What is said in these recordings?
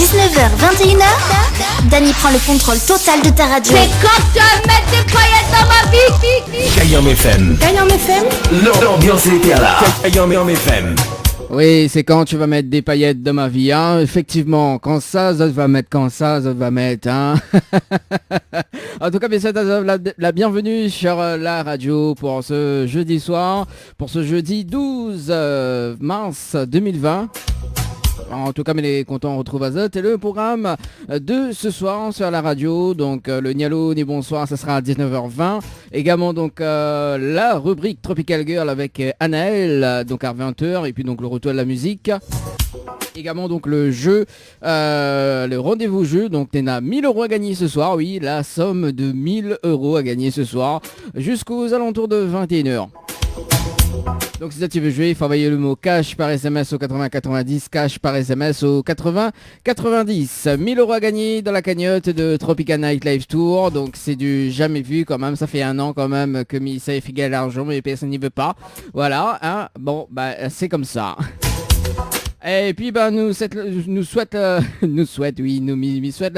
19h, 21h, Dany prend le contrôle total de ta radio. C'est quand tu vas mettre des paillettes dans ma vie. Kayam FM. Kayam FM. L'ambiance était là. Kayam FM. Oui, c'est quand tu vas mettre des paillettes dans ma vie, hein. Effectivement, quand ça va mettre, hein. En tout cas, bien sûr, la bienvenue sur la radio pour ce jeudi soir, pour ce jeudi 12 mars 2020. En tout cas, mais content, on retrouve Azot et le programme de ce soir sur la radio. Donc, le Nialo ni bonsoir, ça sera à 19h20. Également, donc, la rubrique Tropical Girl avec Anaël, donc à 20h. Et puis, donc, le retour de la musique. Également, donc, le jeu, le rendez-vous jeu. Donc, t'en as 1000 € à gagner ce soir. Oui, la somme de 1000 € à gagner ce soir jusqu'aux alentours de 21h. Donc si ça tu veux jouer, il faut envoyer le mot cash par SMS au 80 90, cash par SMS au 80 90. 1000 € à gagner dans la cagnotte de Tropical Night Live Tour. Donc c'est du jamais vu quand même, ça fait un an quand même que Missa est figal l'argent mais personne n'y veut pas. Voilà, hein. Bon, bah c'est comme ça. Et puis nous souhaite la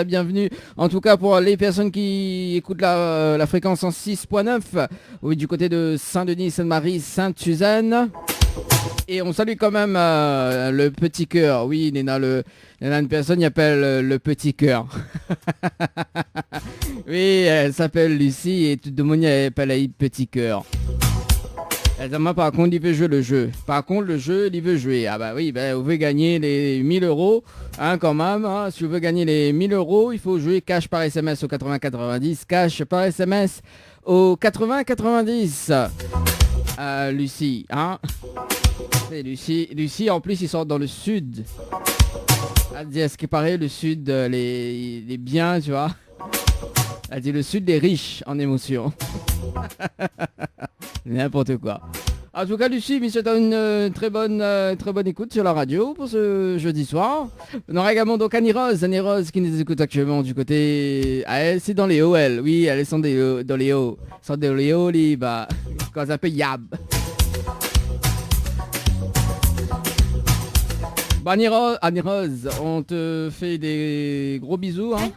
bienvenue. En tout cas pour les personnes qui écoutent la fréquence en 6.9, oui, du côté de Saint-Denis, Sainte-Marie, Sainte-Suzanne. Et on salue quand même le petit cœur. Oui, il y a une personne qui appelle le petit cœur. Oui, elle s'appelle Lucie et tout le monde appelle elle petit cœur. Moi, par contre, il veut jouer le jeu. Par contre, le jeu, il veut jouer. Ah bah oui, vous voulez gagner les 1000 €, hein, quand même. Hein. Si vous voulez gagner les 1000 €, il faut jouer cash par SMS au 80 90. Cash par SMS au 80 90. Lucie, hein. C'est Lucie. Lucie, en plus, ils sont dans le sud. Elle dit, à ce qui paraît, le sud, les biens, tu vois. Elle dit le sud des riches en émotion. N'importe quoi. En tout cas, Lucie, mais c'est une très bonne écoute sur la radio pour ce jeudi soir. On aura également donc Annie Rose qui nous écoute actuellement du côté... Ah, elle, c'est dans les hauts, elle. Oui, elles sont dans les hauts. Elles sont dans les hauts, bah, quand un peu yab. Bah, Annie Rose, on te fait des gros bisous, hein.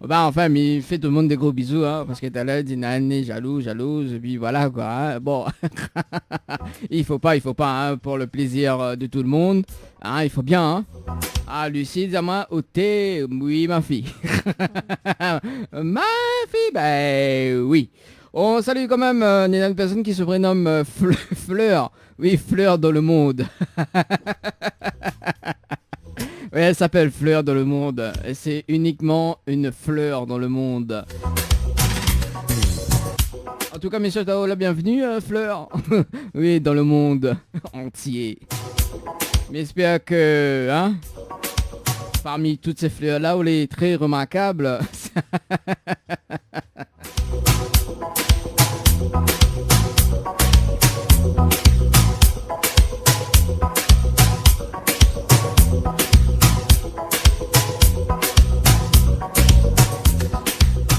Bah enfin, mais fait tout le monde des gros bisous, hein, parce que t'as l'air d'une année jalouse, et puis voilà quoi, hein. Bon, il faut pas, hein, pour le plaisir de tout le monde, hein, il faut bien, hein. Ah, Lucie, dis-moi, au thé, oui, ma fille. Ma fille, ben oui. On salue quand même une personne qui se prénomme Fleur. Oui, Fleur dans le monde. Oui, elle s'appelle Fleur dans le monde. Et c'est uniquement une fleur dans le monde. En tout cas, messieurs, la bienvenue, Fleur. Oui, dans le monde entier. Mais j'espère que, hein, parmi toutes ces fleurs-là, elle est très remarquable.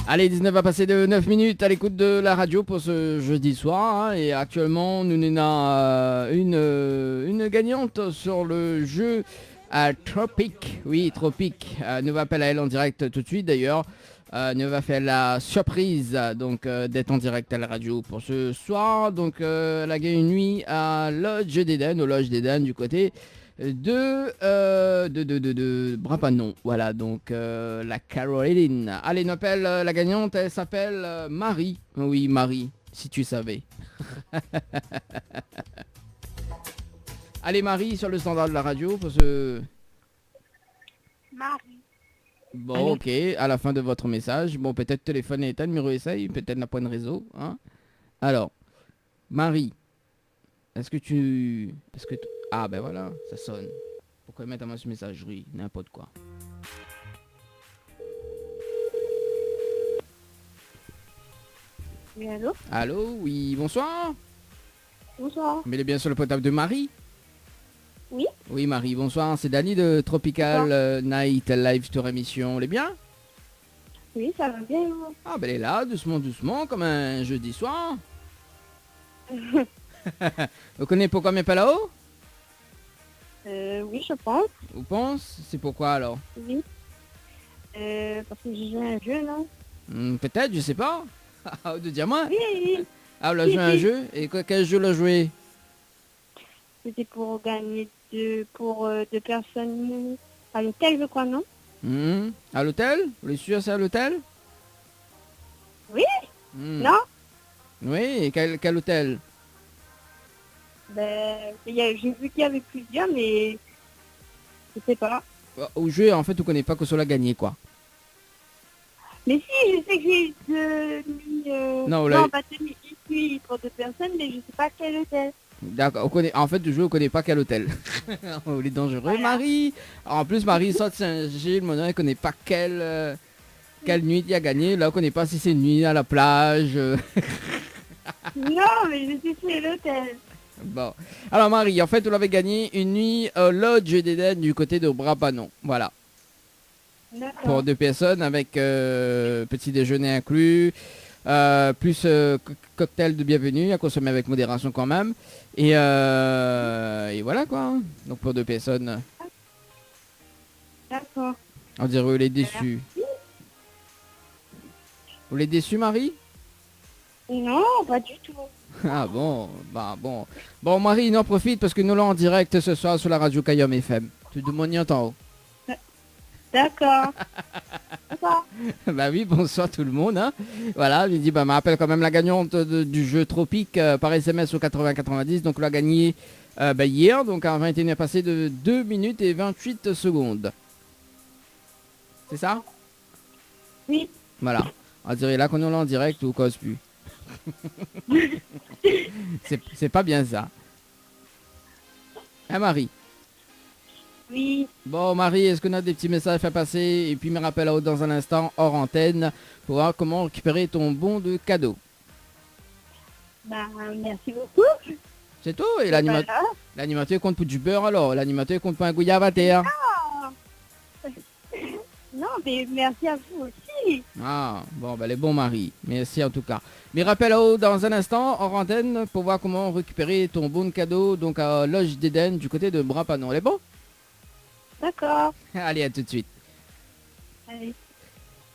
Allez, 19 va passer de 9 minutes à l'écoute de la radio pour ce jeudi soir, hein, et actuellement nous avons une gagnante sur le jeu Tropic. Oui, Tropic. Nous va appeler à elle en direct tout de suite d'ailleurs. Nous va faire la surprise donc d'être en direct à la radio pour ce soir. Donc elle a gagné une nuit à Lodge d'Eden, au Lodge d'Eden du côté de Brapanon. Voilà, donc la Caroline. Allez, on appelle la gagnante, elle s'appelle Marie. Oui, Marie, si tu savais. Allez, Marie, sur le standard de la radio pour ce... Marie. Bon, allô. ok, à la fin de votre message. Bon, peut-être téléphone est éteint, numéro essaye, peut-être n'a pas de réseau, hein. Alors, Marie, ah ben voilà, ça sonne. Pourquoi mettre à ma messagerie, n'importe quoi. Oui, allô? Allô, oui, bonsoir. Bonsoir. Mais il est bien sur le portable de Marie. Oui. Oui, Marie, bonsoir, c'est Dany de Tropical Night Live Tour émission, elle est bien? Oui, ça va bien. Ah ben elle est là, doucement, comme un jeudi soir. Vous connaissez pourquoi mais pas là-haut? Oui, je pense. Vous pensez? C'est pourquoi alors? Oui. Parce que j'ai joué à un jeu, non? Peut-être, je sais pas. De dire moi. Oui, oui. Ah, on a joué à un jeu. Et quel jeu l'a joué? C'était pour gagner deux personnes à l'hôtel, je crois, non? À l'hôtel? Vous êtes sûr c'est à l'hôtel? Oui. Non? Oui, et quel hôtel? J'ai vu qu'il y avait plusieurs, mais je sais pas. Au jeu, en fait, vous connaissez pas que cela gagné, quoi. Mais si, je sais que j'ai deux nuits... pas deux nuits, une nuit pour deux personnes, mais je sais pas quel hôtel. D'accord, en fait, du jeu, on connaît pas quel hôtel. On est dangereux, voilà. Marie. En plus, Marie sort de Saint-Gilles, mon elle connaît pas quelle nuit il a gagné. Là, on connaît pas si c'est une nuit à la plage. Non, mais je sais que c'est l'hôtel. Bon. Alors, Marie, en fait, vous l'avez gagné une nuit au Lodge d'Éden du côté de Brapanon. Voilà. D'accord. Pour deux personnes avec petit déjeuner inclus, plus cocktail de bienvenue à consommer avec modération quand même. Et voilà quoi. Donc pour deux personnes. D'accord. On dirait vous les déçus. Vous les déçus, Marie? Non, pas du tout. Ah bon, bah bon. Bon, Marie, il en profite parce que nous l'avons en direct ce soir sur la radio Kayom FM. Tout le monde y entend. D'accord. Bonsoir. Bah oui, bonsoir tout le monde. Hein. Voilà, il dit, bah, me rappelle quand même la gagnante du jeu Tropique par SMS au 80-90. Donc, elle a gagné hier, donc à 21h passé de 2 minutes et 28 secondes. C'est ça? Oui. Voilà. On dirait là qu'on est en direct ou cause plus. C'est pas bien ça. Hein, Marie? Oui. Bon, Marie, est-ce qu'on a des petits messages à faire passer? Et puis me rappelle dans un instant, hors antenne, pour voir comment récupérer ton bon de cadeau. Bah, merci beaucoup. C'est tout. Et l'animateur compte pour du beurre alors. L'animateur compte pour un gouyave à terre. Non, mais merci à vous aussi. Ah, bon, bah les bons Marie. Merci en tout cas. Mais rappelle dans un instant, hors antenne, pour voir comment récupérer ton bon de cadeau, donc à Lodge d'Éden, du côté de Brapanon. Les bons? D'accord. Allez, à tout de suite. Allez.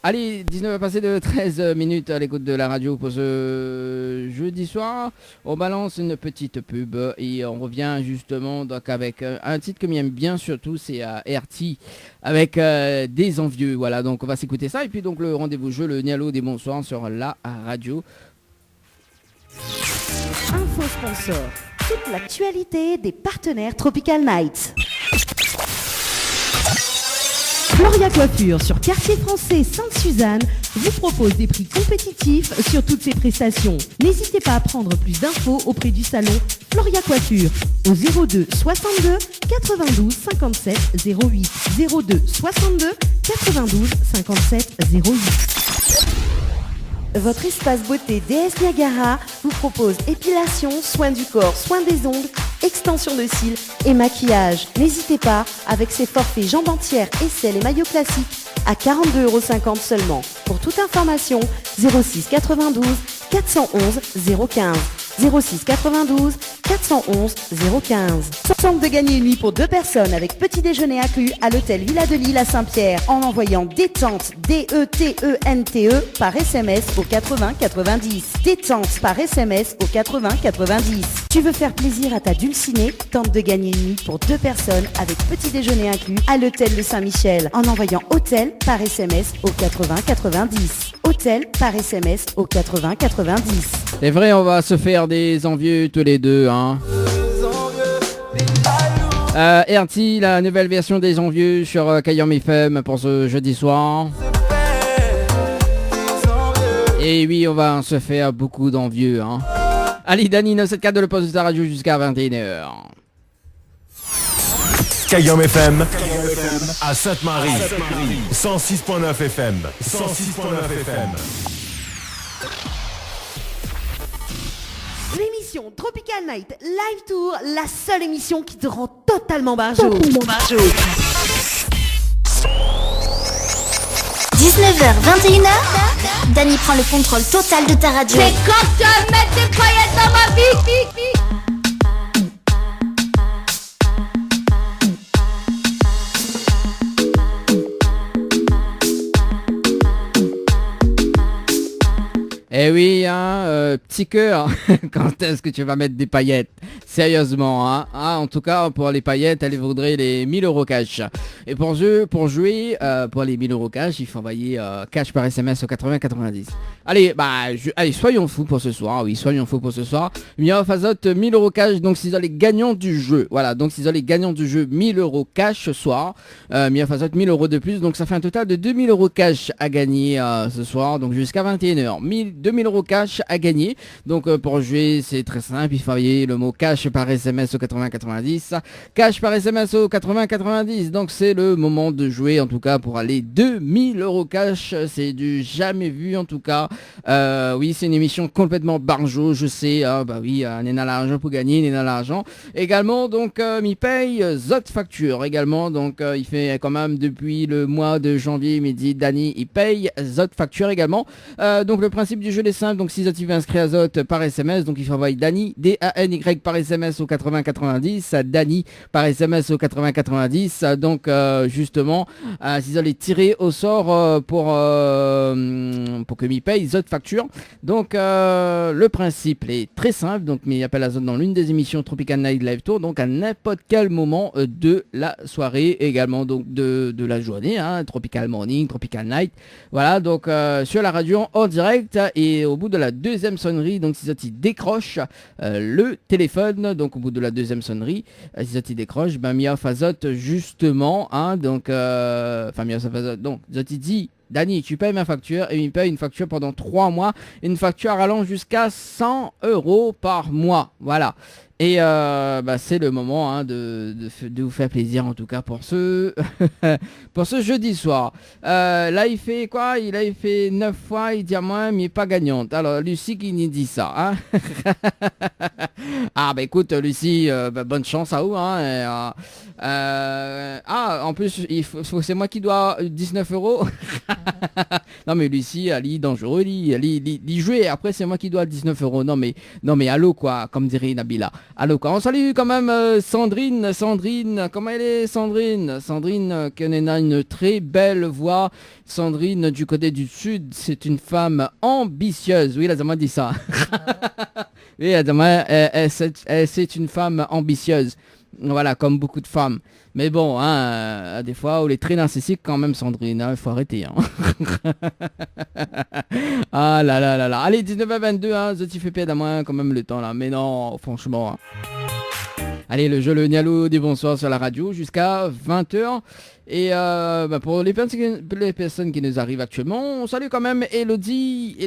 Allez, 19 passé de 13 minutes à l'écoute de la radio pour ce jeudi soir. On balance une petite pub et on revient justement donc avec un titre que j'aime bien surtout, c'est RT avec des envieux. Voilà, donc on va s'écouter ça et puis donc le rendez-vous jeu, le Nialo des bonsoirs sur la radio. Info sponsor, toute l'actualité des partenaires Tropical Nights. Floria Coiffure sur Quartier Français Sainte-Suzanne vous propose des prix compétitifs sur toutes ses prestations. N'hésitez pas à prendre plus d'infos auprès du salon Floria Coiffure au 02 62 92 57 08 02 62 92 57 08. Votre espace beauté DS Niagara vous propose épilation, soins du corps, soins des ongles, extension de cils et maquillage. N'hésitez pas avec ses forfaits jambes entières, aisselles et maillots classiques à 42,50 € seulement. Pour toute information, 06 92 411 015. 06 92 411 015. Tente de gagner une nuit pour deux personnes avec petit déjeuner inclus à l'hôtel Villa de Lille à Saint-Pierre en envoyant détente DETENTE par SMS au 80 90. Détente par SMS au 80 90. Tu veux faire plaisir à ta dulcinée? Tente de gagner une nuit pour deux personnes avec petit déjeuner inclus à l'hôtel de Saint-Michel en envoyant hôtel par SMS au 80 90. Hôtel par SMS au 80 90. C'est vrai, on va se faire des envieux tous les deux, hein. RT, la nouvelle version des envieux sur Kayom FM pour ce jeudi soir. Et oui, on va se faire beaucoup d'envieux, hein. Allez, Dani, 974 de le poste de ta radio jusqu'à 21h. Kayom FM à Sainte-Marie, 106.9 FM, 106.9 FM. L'émission Tropical Night Live Tour, la seule émission qui te rend totalement barjo. 19h, 21h, Dani prend le contrôle total de ta radio. C'est quand tu vas mettre des paillettes dans ma vie. Eh oui, hein, petit cœur, quand est-ce que tu vas mettre des paillettes? Sérieusement, hein, en tout cas, pour les paillettes, elle voudrait les 1000 euros cash. Et pour jouer, pour les 1000 euros cash, il faut envoyer cash par SMS au 80-90. Allez, allez, soyons fous pour ce soir. Oui, soyons fous pour ce soir. Mia Fazot, 1000 euros cash. Donc, s'ils ont les gagnants du jeu. Voilà, donc s'ils ont les gagnants du jeu, 1000 euros cash ce soir. Mia Fazot, 1000 euros de plus. Donc, ça fait un total de 2000 euros cash à gagner ce soir. Donc, jusqu'à 21h. 2000 euros cash à gagner. Donc, pour jouer, c'est très simple. Il faut envoyer le mot cash par SMS au 80-90. Cash par SMS au 80-90. Donc, c'est le moment de jouer. En tout cas, pour aller 2000 euros cash. C'est du jamais vu, en tout cas. Oui, c'est une émission complètement barjo, je sais. Oui, Néna l'argent pour gagner, Néna l'argent. Également, donc, m'y paye Zot Facture. Également, donc, il fait quand même depuis le mois de janvier, midi, Dani, il paye Zot Facture également. Donc, le principe du jeu est simple. Donc, si Zot il veut inscrire à Zot par SMS, donc il faut envoyer Dani, D-A-N-Y par SMS au 80-90. Dani par SMS au 80-90. Donc, justement, si Zot est tiré au sort pour que m'y paye Zot Facture. Donc le principe est très simple. Donc mais il appelle à Zot dans l'une des émissions Tropical Night Live Tour. Donc à n'importe quel moment de la soirée, également donc de la journée, hein, Tropical Morning, Tropical Night. Voilà, donc sur la radio en direct. Et au bout de la deuxième sonnerie, donc si Zot il décroche le téléphone, donc au bout de la deuxième sonnerie, si Zot il décroche, Mia Fazot justement, hein, donc Mia Fazot, donc Zot il dit: Dani, tu payes ma facture, et il paye une facture pendant 3 mois, une facture allant jusqu'à 100 euros par mois. Voilà. Et c'est le moment, hein, de vous faire plaisir, en tout cas pour ce pour ce jeudi soir. Là il fait quoi? Il a fait 9 fois, il dit à moi, mais pas gagnante. Alors Lucie qui nous dit ça, hein. Écoute Lucie, bonne chance à vous, hein. En plus c'est moi qui dois 19 euros. Non mais Lucie, elle est dangereux, elle jouer, après c'est moi qui dois 19 euros. Non mais allô quoi, comme dirait Nabila. Allô quoi, on salue quand même Sandrine, comment elle est Sandrine, qui a une très belle voix. Sandrine du côté du sud, c'est une femme ambitieuse. Oui, la Zama dit ça. Oui, la Zama, c'est une femme ambitieuse. Voilà, comme beaucoup de femmes. Mais bon, hein, des fois, on est très narcissique quand même, Sandrine. Il faut arrêter. Hein. Ah là là là là. Allez, 19h22, hein, Zoti fait pédale à moins quand même le temps là. Mais non, franchement. Hein. Allez, le jeu Le Nialo des bonsoirs sur la radio jusqu'à 20h. Et pour les personnes qui nous arrivent actuellement, on salue quand même Elodie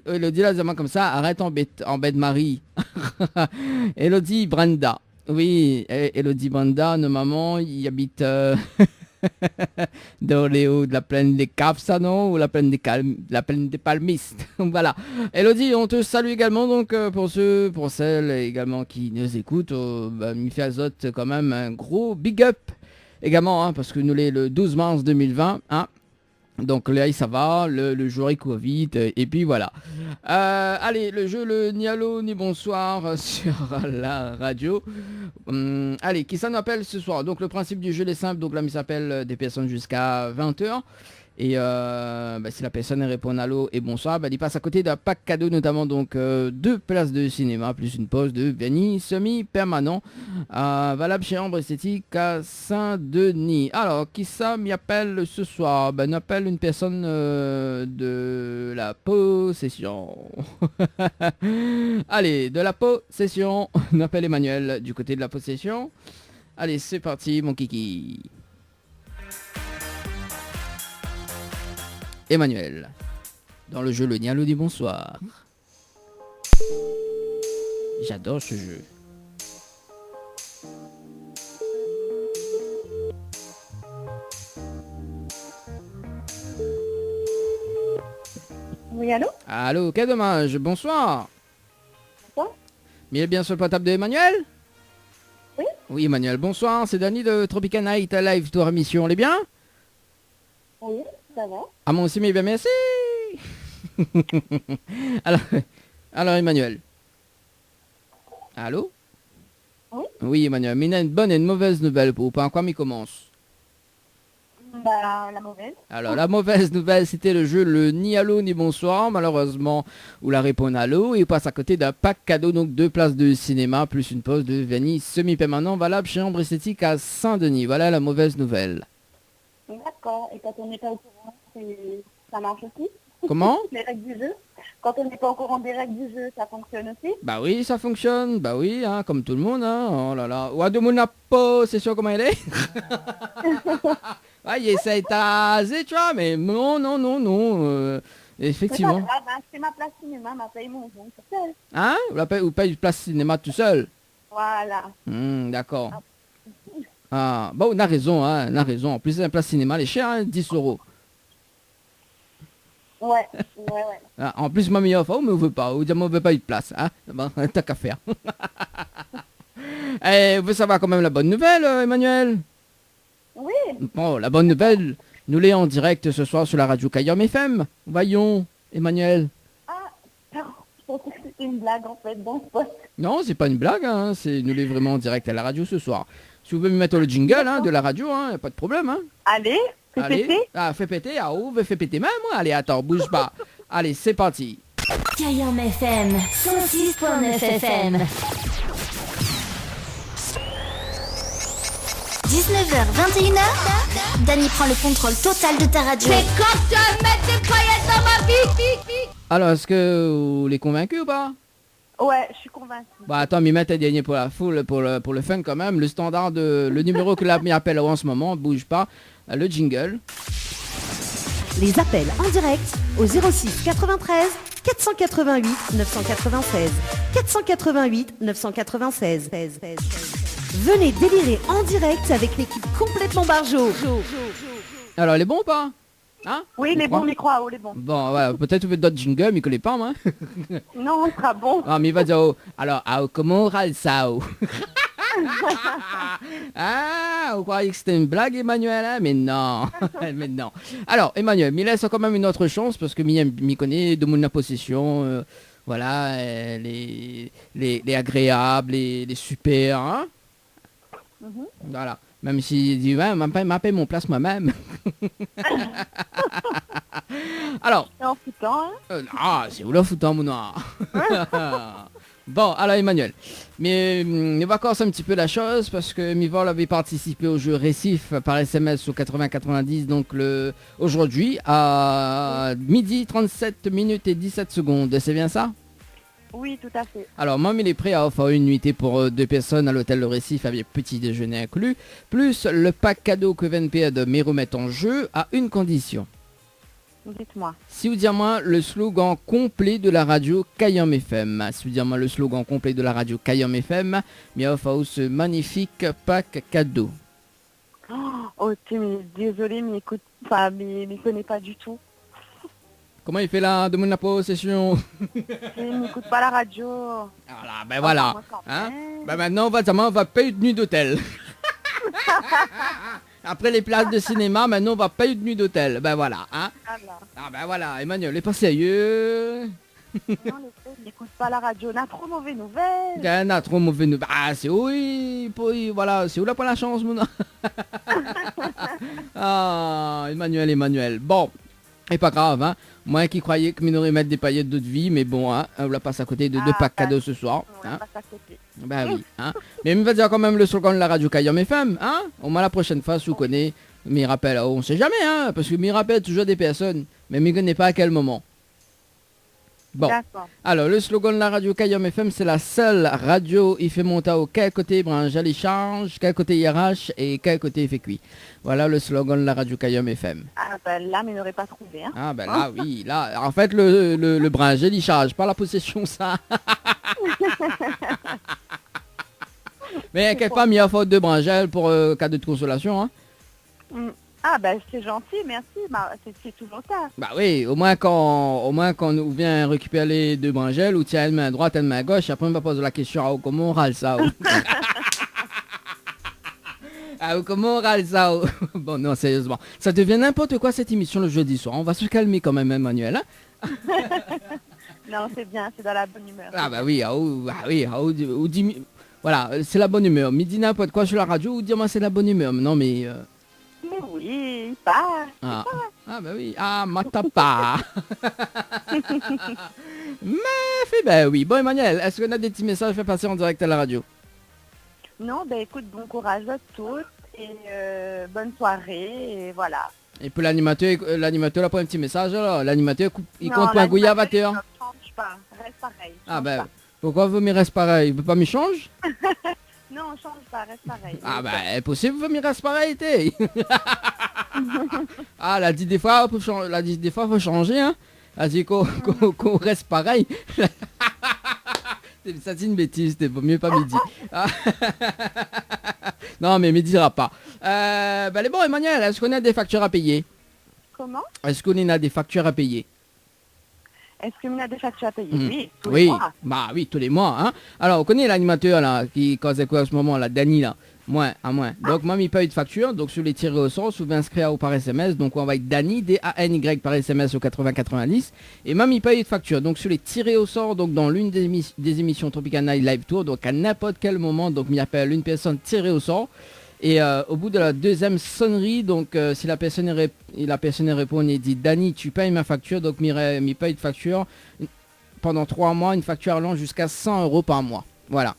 là, comme ça, arrête en bête Marie. Elodie Brenda. Oui, Elodie Brenda, nos mamans, ils habitent dans les hauts de la plaine des Caves, ça non? Ou la plaine des Palmistes. Voilà. Elodie, on te salue également, donc pour celles également qui nous écoutent, Mifi Azot quand même un gros big up également, hein, parce que nous l'est le 12 mars 2020, hein. Donc là ça va, le jour est Covid, et puis voilà. Allez, le jeu Le Nialo ni bonsoir sur la radio. Allez, qui ça nous appelle ce soir? Donc le principe du jeu est simple, donc là il s'appelle des personnes jusqu'à 20h. Et si la personne répond allô et bonsoir, il passe à côté d'un pack cadeau, notamment donc 2 places de cinéma plus une pause de vernis semi-permanent valable chez Ambre Esthétique à Saint-Denis. Alors, qui ça m'y appelle ce soir? On appelle une personne de la possession. Allez, de la possession. On appelle Emmanuel du côté de la possession. Allez, c'est parti mon kiki. Emmanuel, dans le jeu Le Nialo dit bonsoir. J'adore ce jeu. Oui, allô? Allô, quel dommage, bonsoir. Bonsoir. Mais il est bien sur le portable de Emmanuel? Oui. Oui, Emmanuel, bonsoir, c'est Dani de Tropical Night Live Tour émission, on est bien? Oui, ça va. Ah, moi aussi, mais bien, merci. alors Emmanuel. Allô? Oui. Oui, Emmanuel, mais il y a une bonne et une mauvaise nouvelle pour vous. Par quoi il commence? La mauvaise. Alors, la mauvaise nouvelle, c'était le jeu le ni allô ni bonsoir, malheureusement, où la réponse allô, et on passe à côté d'un pack cadeau, donc 2 places de cinéma, plus une pause de vanille semi-permanent, valable chez Ambre Esthétique à Saint-Denis. Voilà la mauvaise nouvelle. D'accord. Et quand on n'est pas au courant, ça marche aussi? Comment? Les règles du jeu. Quand on n'est pas au courant des règles du jeu, ça fonctionne aussi? Bah oui, ça fonctionne, bah oui, hein, comme tout le monde, hein. Oh là là. Ouadou n'a pas, c'est sûr comment elle est. Ah, il essaye d'azé, tu vois, mais non, effectivement. C'est pas grave, c'est ma place cinéma, m'a payé mon compte tout seul. Hein? Ou paye une place cinéma tout seul? Voilà. D'accord. Ah, bon, on a raison, hein, on a raison. En plus, la place cinéma, elle est chère, hein, 10 €. Ouais. Ah, en plus, mamie offre, mais on veut pas, on veut pas une place, hein. Bon, t'as qu'à faire. Eh, vous savez quand même la bonne nouvelle, Emmanuel? Oui. Bon, la bonne nouvelle, nous l'est en direct ce soir sur la radio Kayom FM. Voyons, Emmanuel. Ah, je pensais que c'était une blague en fait dans ce poste. Non, c'est pas une blague, hein, nous l'est vraiment en direct à la radio ce soir. Si vous pouvez me mettre le jingle hein, de la radio, hein, y a pas de problème. Hein. Allez, fais péter. Ah, fais péter, ah oh, fais péter même, moi. Allez, attends, bouge pas. Allez, c'est parti. Kayom FM, 106.9 FM. 19h, 21h, Dany prend le contrôle total de ta radio. Mais quand tu vas mettre des paillettes dans ma vie. Alors, est-ce que vous les convaincus ou pas? Ouais, je suis convaincue. Bah attends, mais mettez gagné pour la foule, pour le fun quand même. Le standard le numéro que l'ami appelle en ce moment, bouge pas. Le jingle. Les appels en direct au 06 93 488 996. 488 996. Venez délirer en direct avec l'équipe complètement barjo. Alors, elle est bon ou pas? Hein? Oui, les bons micros à eau, les bons. Bon, voilà, peut-être vous faites d'autres jingles, mais il connaît pas, moi. Non, on sera bon. Ah, mais il va dire, oh, alors, comment on râle ça, oh? Ah, vous croyez que c'était une blague, Emmanuel, hein? Mais non, mais non. Alors, Emmanuel, il laisse quand même une autre chance, parce que m'y connaît de mon possession, voilà, les agréables, les super, hein? Voilà. Même s'il dit, ouais, m'appelle mon place moi-même. Alors. C'est en foutant, hein? Ah, c'est où le foutant, mon noir? Bon, alors Emmanuel. Mais on va corser un petit peu la chose parce que Mivol avait participé au jeu Récif par SMS au 80-90, donc aujourd'hui à midi 37 minutes et 17 secondes. C'est bien ça? Oui, tout à fait. Alors, moi, il est prêt à offrir une nuitée pour 2 personnes à l'hôtel Le Récif avec petit déjeuner inclus, plus le pack cadeau que VNP de me remettre en jeu à une condition. Dites-moi. Si vous dites moi le slogan complet de la radio Kayom FM. Si vous dites moi le slogan complet de la radio Kayom FM, mais offre ce magnifique pack cadeau. Oh, mais désolé, mais écoute, enfin, mais connaît pas du tout. Comment il fait là? Demande la possession. Il n'écoute pas la radio. Voilà, ben voilà. Hein? Ben maintenant, on va payer une nuit d'hôtel. Après les places de cinéma, maintenant on va payer une nuit d'hôtel. Ben voilà. Hein? Ah ben voilà, Emmanuel, n'est pas sérieux. Non, il n'écoute pas la radio. On a trop mauvaises nouvelles. On a trop mauvaises nouvelles. Ah, c'est oui, voilà, c'est où là pour la chance, mon. Ah, Emmanuel. Bon. Et pas grave, hein. Moi qui croyais que m'aurait mettre des paillettes d'eau de vie, mais bon, hein, on la passe à côté de 2 packs cadeaux ce soir. On hein. la passe à côté. Bah oui, hein. Mais il va dire quand même le slogan de la radio Kayom FM, hein. Au moins la prochaine fois, si vous connaissez, m'y rappelle, on sait jamais, hein, parce que m'y rappelle toujours des personnes, mais m'y connaît pas à quel moment. Bon, alors le slogan de la radio Kayom FM, c'est la seule radio, il fait monter au quel côté branche, il charge, quel côté IRH et quel côté il fait cuit. Voilà le slogan de la radio Kayom FM. Ah ben là, mais il n'aurait pas trouvé. Hein. Ah ben là, oui, là, en fait, le branche, il charge, pas la possession, ça. Mais quelque part, il y a faute de branchelle pour cadeau de consolation, hein. Ah ben c'est gentil, merci, c'est toujours ça. Bah oui, au moins quand on vient récupérer les 2 branchelles, ou tiens une main droite, une main gauche, après on va poser la question, comment on râle ça? Comment on râle ça? Bon non, sérieusement, ça devient n'importe quoi cette émission le jeudi soir, on va se calmer quand même, Emmanuel, hein. Non, c'est bien, c'est dans la bonne humeur. Ah bah oui, voilà, c'est la bonne humeur. Midi n'importe quoi sur la radio, ou dire moi c'est la bonne humeur, non mais... Mais oui. il part. Ah bah oui, Matapa. Mais fait ben oui. Bon Emmanuel, est-ce qu'on a des petits messages à faire passer en direct à la radio? Non, écoute, bon courage à tous et bonne soirée et voilà. Et puis l'animateur a pas un petit message alors. L'animateur il compte point gouiller à 20h. Ne change pas, reste pareil. Pourquoi vous m'y reste pareil? Vous pas m'y change? Non, change pas, reste pareil. Impossible, vous m'y reste pareil, t'es. Elle a dit des fois, faut changer, hein. Elle a dit qu'on reste pareil. Ça c'est une bêtise, c'était mieux pas midi. Non mais me dira pas. Les bon Emmanuel, est-ce qu'on a des factures à payer? Comment? Est-ce qu'on a des factures à payer? Est-ce qu'on a des factures à payer? Oui, tous les mois. Bah oui, tous les mois, hein. Alors, on connaît l'animateur là, qui causait quoi à ce moment là, Dany là. Moins. Donc moi il paye de facture, donc sur les tirés au sort, souvent inscrit à ou par SMS, donc on va avec Dany, D-A-N-Y par SMS au 80-90, et même il paye de facture, donc sur les tirés au sort, donc dans l'une des émissions Tropical Night Live Tour, donc à n'importe quel moment, donc il appelle une personne tirée au sort, et au bout de la deuxième sonnerie, donc si la personne répond et dit Dany tu payes ma facture, donc il paye de facture pendant 3 mois, une facture allant jusqu'à 100 € par mois, voilà.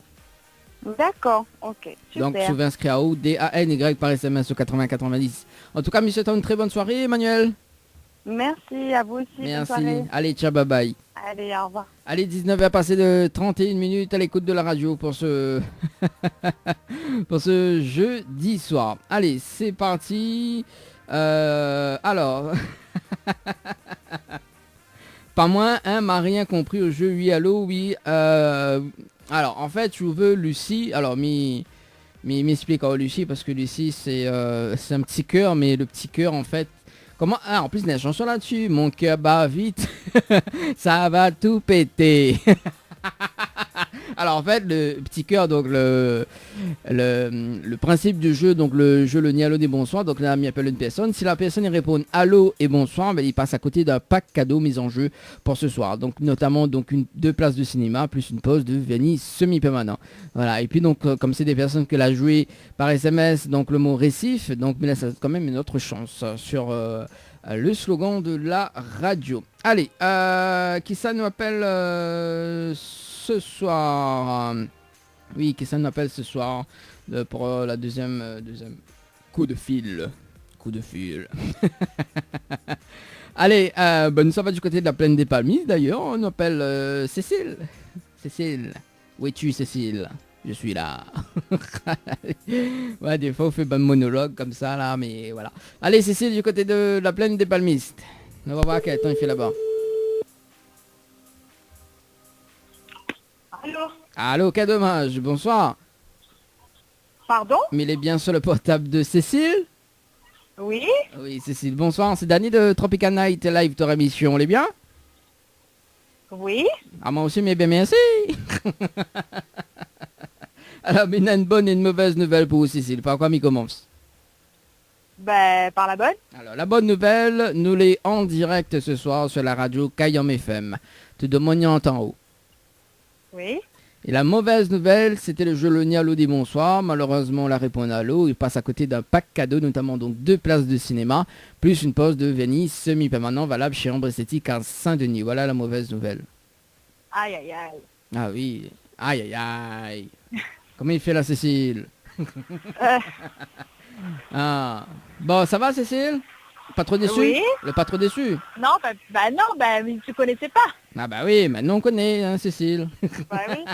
D'accord, ok, super. Donc souvent inscrit à O, D-A-N-Y par SMS au 80-90. En tout cas, monsieur, une très bonne soirée, Emmanuel. Merci, à vous aussi. Merci. Allez, ciao, bye bye. Allez, au revoir. Allez, 19h passé de 31 minutes à l'écoute de la radio pour ce pour ce jeudi soir. Allez, c'est parti. Alors, pas moins, hein, m'a rien compris au jeu. Oui, allô, oui. Alors, en fait, je veux Lucie. Alors, m'explique Lucie, parce que Lucie, c'est un petit cœur, mais le petit cœur, en fait... Comment? En plus, il y a une chanson là-dessus. Mon cœur bat vite. Ça va tout péter. Alors, en fait, le petit cœur, donc le principe du jeu, donc le jeu le ni allô des bonsoirs. Donc là, il appelle une personne. Si la personne répond allô et bonsoir, il passe à côté d'un pack cadeau mis en jeu pour ce soir. Donc, notamment, donc 2 places de cinéma plus une pause de vernis semi-permanent. Voilà. Et puis, donc, comme c'est des personnes que l'a joué par SMS, donc le mot récif, donc, mais là, ça quand même une autre chance sur le slogan de la radio. Allez, qui ça nous appelle ce soir? Oui, qui ça nous appelle ce soir pour la deuxième coup de fil. Allez, nous sommes du côté de la plaine des Palmiers d'ailleurs. On appelle Cécile. Cécile, où es-tu Cécile? Je suis là. Ouais, des fois on fait un monologue comme ça là, mais voilà. Allez Cécile, du côté de la plaine des Palmistes. On va voir quel temps il fait là-bas. Allô, quel dommage, bonsoir. Pardon? Mais il est bien sur le portable de Cécile? Oui. Oui, Cécile, bonsoir, c'est Dany de Tropical Night Live, ton émission, on est bien? Oui. Moi aussi, mais bien merci. Alors, mais il y a une bonne et une mauvaise nouvelle pour vous, Cécile, par quoi m'y commence? Par la bonne. Alors, la bonne nouvelle, nous l'est en direct ce soir sur la radio Kayam FM. Tout de Mognant en haut. Oui. Et la mauvaise nouvelle, c'était le jeu le ni allô des bonsoirs. Malheureusement, on l'a répondu à l'eau. Il passe à côté d'un pack cadeau, notamment donc 2 places de cinéma, plus une pause de vernis semi-permanent valable chez Ambre Esthétique à Saint-Denis. Voilà la mauvaise nouvelle. Aïe, aïe, aïe. Ah oui, aïe, aïe, aïe. Comment il fait la Cécile? Bon, ça va Cécile? Pas trop déçu? Oui. Pas trop déçu? Non, mais tu connaissais pas. Ah bah oui, maintenant on connaît, hein, Cécile. Oui.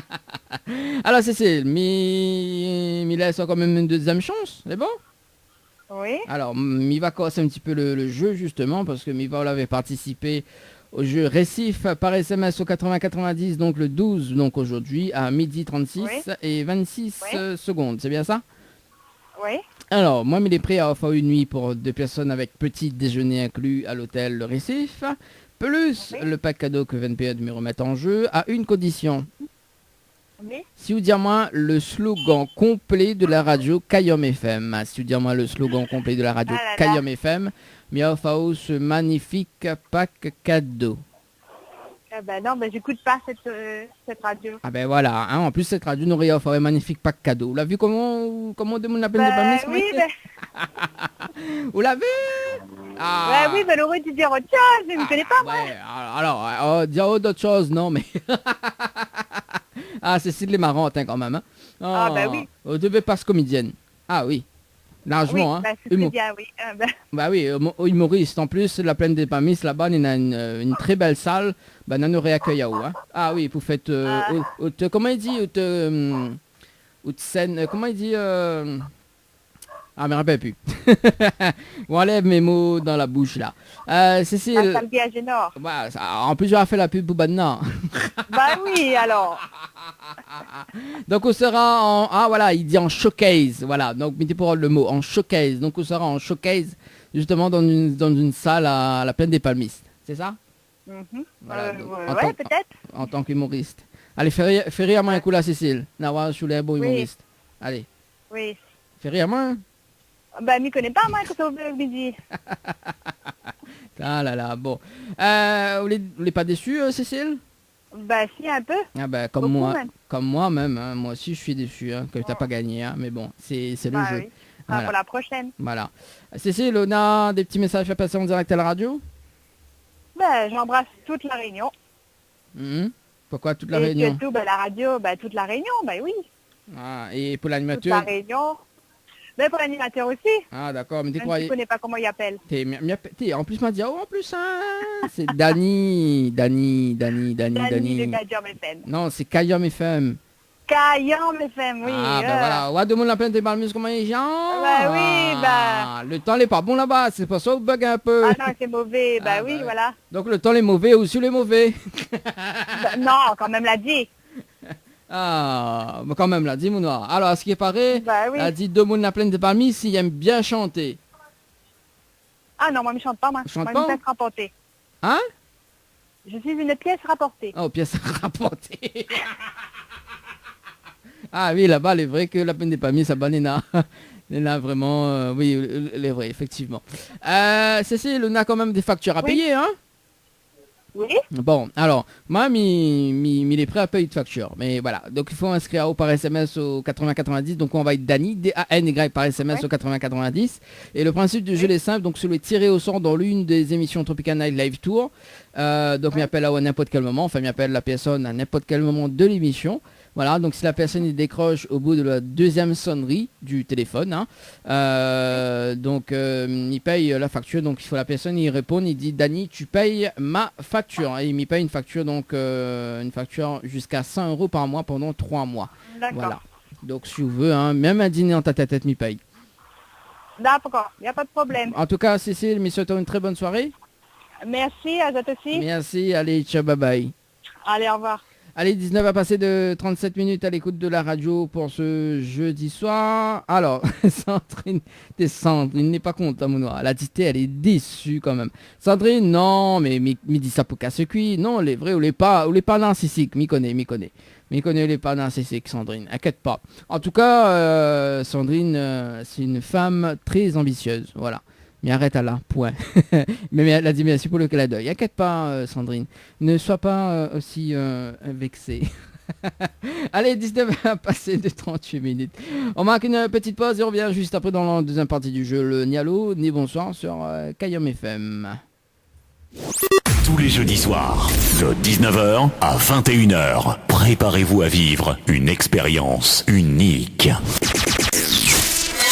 Alors Cécile, il laisse quand même une deuxième chance, c'est bon? Oui. Alors, il va casser un petit peu le jeu justement, parce que Miva avait participé au jeu Récif par SMS au 80-90, donc le 12, donc aujourd'hui, à midi 36 et 26 secondes, c'est bien ça? Oui. Alors, moi, il est prêt à offrir une nuit pour 2 personnes avec petit déjeuner inclus à l'hôtel Le Récif, plus le pack cadeau que VNPE me remet en jeu, à une condition. Oui. Si vous dites moi le slogan complet de la radio Kayam FM, si vous dites moi le slogan complet de la radio Kayam FM, mais offre ce magnifique pack cadeau. Non, j'écoute pas cette radio. Ah ben voilà, hein, en plus cette radio nous réoffre un magnifique pack cadeau. Vous l'avez vu comment on demande la peine de pas mettre? Oui, Vous l'avez? Oui, l'aurait dû dire autre chose, je ne connais pas moi. Ouais, alors, dire d'autres choses, non mais... Cécile est marrante hein, quand même. Hein. Oui. Vous devez passer comédienne. Ah oui. Largement, oui, hein. C'est bien, oui. Oui, humoriste. En plus, la plaine des Pamis, là-bas, il y a une très belle salle. On nous réaccueille à où, hein. Ah oui, vous faites... comment il dit scène... Comment il dit... je me rappelle plus. On enlève mes mots dans la bouche, là. Cécile... Samedi à Génor. En plus, j'aurais fait la pub pour Badna. Oui, alors. Donc, on sera en... voilà, il dit en showcase. Voilà, donc, mettez pour le mot, en showcase. Donc, on sera en showcase, justement, dans une salle à la plaine des Palmistes. C'est ça? Voilà, peut-être. En tant qu'humoriste. Allez, fais rire moi un coup là, Cécile. Nawa, je suis un bon humoriste. Allez. Oui. Fais rire moi. M'y connais pas, moi, quand on veut me dire. Ah là là, bon. Vous n'êtes pas déçu, Cécile? Si, un peu. Comme moi. Même. Comme moi-même. Hein. Moi aussi, je suis déçu hein, que tu n'as pas gagné. Hein. Mais bon, c'est le jeu. Oui. Voilà. Pour la prochaine. Voilà. Cécile, on a des petits messages à passer en direct à la radio? J'embrasse toute la Réunion. Pourquoi toute la Réunion? Et surtout, la radio, toute la Réunion, oui. Et pour l'animateur? Toute la Réunion. Pour l'animateur aussi. D'accord, mais tu crois... Je ne connais pas comment il appelle. En plus, m'a dit, en plus, hein, c'est Dani de Kayom FM. Non, c'est Kayom FM. Kayom FM, oui. Voilà. Ouais, demande la peine de parler comment les gens. Le temps n'est pas bon là-bas, c'est pas ça, bug un peu. Non, c'est mauvais, oui, voilà. Donc le temps est mauvais ou sur les mauvais? Non, quand même l'a dit. Quand même là, dis mon noir. Alors, à ce qui est pareil, a dit deux mots de la plaine de Palmis s'il aime bien chanter. Non, moi je chante pas, moi. Chante moi, pas? Une pièce rapportée. Hein? Je suis une pièce rapportée. Pièce rapportée. Oui, là-bas, il est vrai que la plaine de Palmis, ça banne là vraiment, oui, il est vrai, effectivement. Cécile, on a quand même des factures à payer, hein? Oui. Bon, alors, moi, il est prêt à payer de facture. Mais voilà, donc il faut inscrire par SMS au 8090. Donc on va être Dany, D-A-N-Y par SMS au 8090. Et le principe du jeu est simple. Donc celui tiré au sort dans l'une des émissions Tropical Night Live Tour. Donc il appelle à n'importe quel moment. Enfin, il appelle la personne à n'importe quel moment de l'émission. Voilà, donc si la personne il décroche au bout de la deuxième sonnerie du téléphone, hein, il paye la facture. Donc il faut la personne il répond, il dit Dany, tu payes ma facture. Et il m'y paye une facture, donc une facture jusqu'à 100 € par mois pendant 3 mois. D'accord. Voilà. Donc si vous veux, hein, même un dîner en tête-à-tête m'y paye. D'accord, il n'y a pas de problème. En tout cas, Cécile, me souhaitons une très bonne soirée. Merci, à toi aussi. Merci, allez, ciao, bye bye. Allez, au revoir. Allez, 19 à passer de 37 minutes à l'écoute de la radio pour ce jeudi soir. Alors, Sandrine n'est pas contente, mon noir. La dité, elle est déçue quand même. Sandrine, non, mais dit ça pour casser cuit. Non, les vrais ou les pas narcissiques. M'y connaît les pas narcissiques, Sandrine. Inquiète pas. En tout cas, Sandrine, c'est une femme très ambitieuse. Voilà. Mais arrête à là, point. mais elle a dit merci pour le clin d'œil. Inquiète pas, Sandrine. Ne sois pas aussi vexée. Allez, 19 à passer de 38 minutes. On marque une petite pause et on revient juste après dans la deuxième partie du jeu. Le Nialo, ni bonsoir sur Kayom FM. Tous les jeudis soirs, de 19h à 21h, préparez-vous à vivre une expérience unique.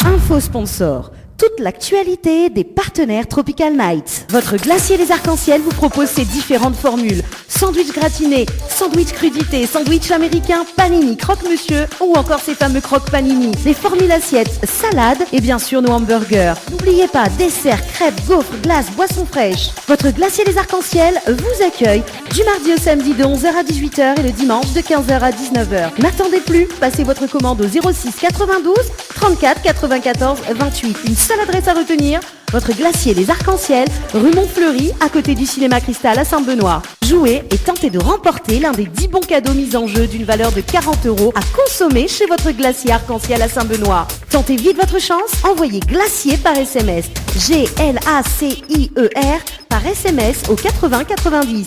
Info sponsor. Toute l'actualité des partenaires Tropical Night. Votre glacier des arcs-en-ciel vous propose ses différentes formules. Sandwich gratiné, sandwich crudité, sandwich américain, panini, croque-monsieur ou encore ces fameux croque-panini. Les formules assiettes, salades et bien sûr nos hamburgers. N'oubliez pas, dessert, crêpes, gaufres, glaces, boissons fraîches. Votre glacier des arcs-en-ciel vous accueille du mardi au samedi de 11h à 18h et le dimanche de 15h à 19h. N'attendez plus, passez votre commande au 06 92 34 94 28. Une seule adresse à retenir, votre glacier des arcs-en-ciel, rue Montfleury, à côté du cinéma Cristal à Saint-Benoît. Jouez et tentez de remporter l'un des 10 bons cadeaux mis en jeu d'une valeur de 40 € à consommer chez votre glacier arc-en-ciel à Saint-Benoît. Tentez vite votre chance, envoyez glacier par SMS, GLACIER par SMS au 80 90.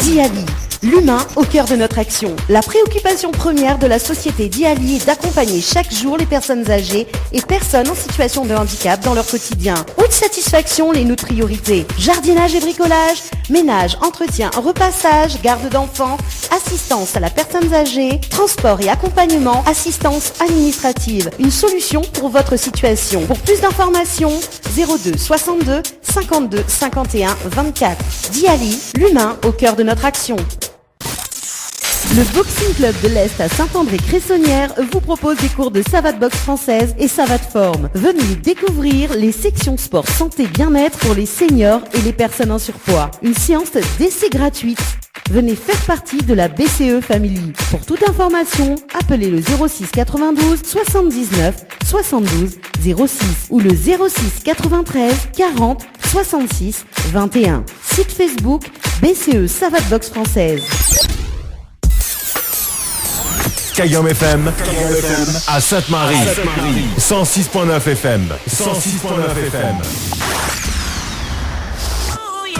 Diali, l'humain au cœur de notre action. La préoccupation première de la société Diali est d'accompagner chaque jour les personnes âgées et personnes en situation de handicap dans leur quotidien. Haute satisfaction, les notre priorité. Jardinage et bricolage, ménage, entretien, repassage, garde d'enfants, assistance à la personne âgée, transport et accompagnement, assistance administrative. Une solution pour votre situation. Pour plus d'informations, 02 62 52 51 24. Diali, l'humain au cœur de notre action. Le Boxing Club de l'Est à Saint-André-Cressonnière vous propose des cours de savate boxe française et savate forme. Venez découvrir les sections sport santé bien-être pour les seniors et les personnes en surpoids. Une séance d'essai gratuite. Venez faire partie de la BCE Family. Pour toute information, appelez le 06 92 79 72 06 ou le 06 93 40 66 21. Site Facebook BCE Savate Boxe Française. Kayom FM à Sainte-Marie. 106.9 FM. 106.9 FM.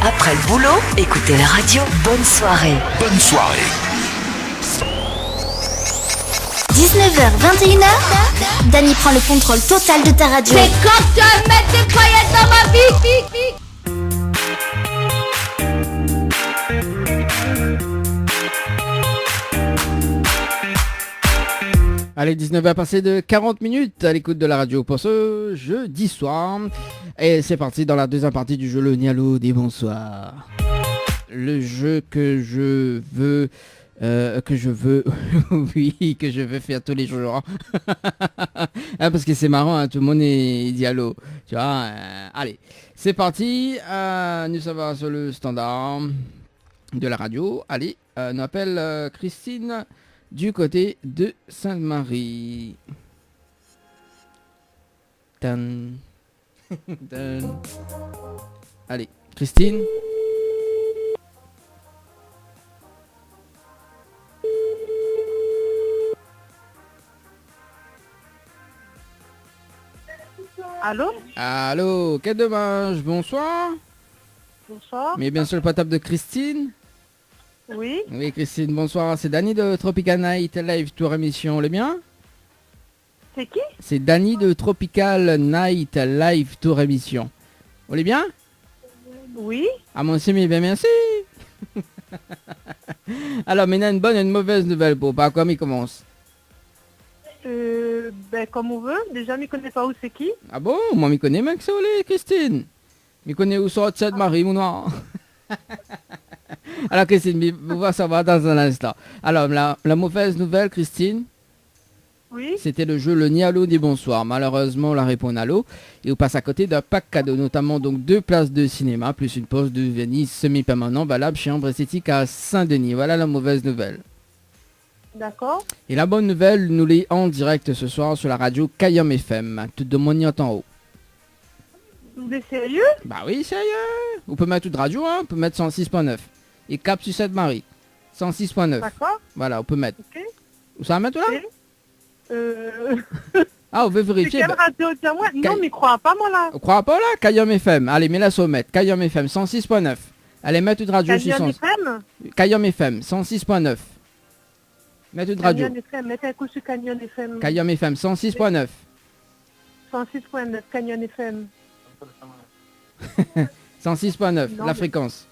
Après le boulot, écoutez la radio. Bonne soirée. Bonne soirée. 19h, 21h, Dany prend le contrôle total de ta radio. C'est quand tu vas mettre des paillettes dans ma vie. Allez, 19h passé de 40 minutes à l'écoute de la radio pour ce jeudi soir. Et c'est parti dans la deuxième partie du jeu Le Nialo des bonsoirs. Le jeu que je veux... oui, que je veux faire tous les jours. Ah, parce que c'est marrant, hein, tout le monde est Diallo. Tu vois, allez, c'est parti. Nous sommes sur le standard de la radio. Allez, on appelle Christine du côté de Sainte-Marie. Tan. Tan. Allez, Christine. Allô? Allô, quel dommage, bonsoir. Bonsoir. Mais bien sûr le portable de Christine. Oui. Oui, Christine, bonsoir. C'est Dany de Tropical Night Live Tour émission, le bien? C'est qui? C'est Dany de Tropical Night Live Tour émission. Vous allez bien? Oui. Ah, moi aussi, mais bien merci. Alors, maintenant, une bonne et une mauvaise nouvelle pour pas comme il commence. Ben, comme on veut. Déjà, je ne connais pas où c'est qui. Ah bon? Moi, je connais même que c'est Christine. Je connais où sort cette Marie, mon noir. Alors, Christine, vous va savoir dans un instant. Alors, la mauvaise nouvelle, Christine. Oui. C'était le jeu Le Nialo des bonsoirs. Malheureusement, on la répond à l'eau. Et on passe à côté d'un pack cadeau, notamment donc 2 places de cinéma, plus une pause de Venise semi-permanent valable chez Ambre Esthétique à Saint-Denis. Voilà la mauvaise nouvelle. D'accord. Et la bonne nouvelle, nous l'est en direct ce soir sur la radio Kayom FM. Tout de mon en haut. Vous êtes sérieux? Bah oui, sérieux. On peut mettre toute radio, hein. On peut mettre 106.9. Et Cap sur Sainte-Marie. 106.9. D'accord. Voilà, on peut mettre. Ok. Où ça va mettre là? Et Ah, on veut c'est vérifier. quelle radio? Dis-moi. Non, mais crois pas, moi, là. On croit pas là? Kayom FM. Allez, mets la sommette. Kayom FM 106.9. Allez, mets toute radio sur Canyon 100. FM? Kayom FM 106.9. Mets toute radio. Canyon FM. Mettez un coup sur Canyon FM. Kayom FM 106.9. 106.9. Canyon FM. 106.9, Non, la mais- fréquence.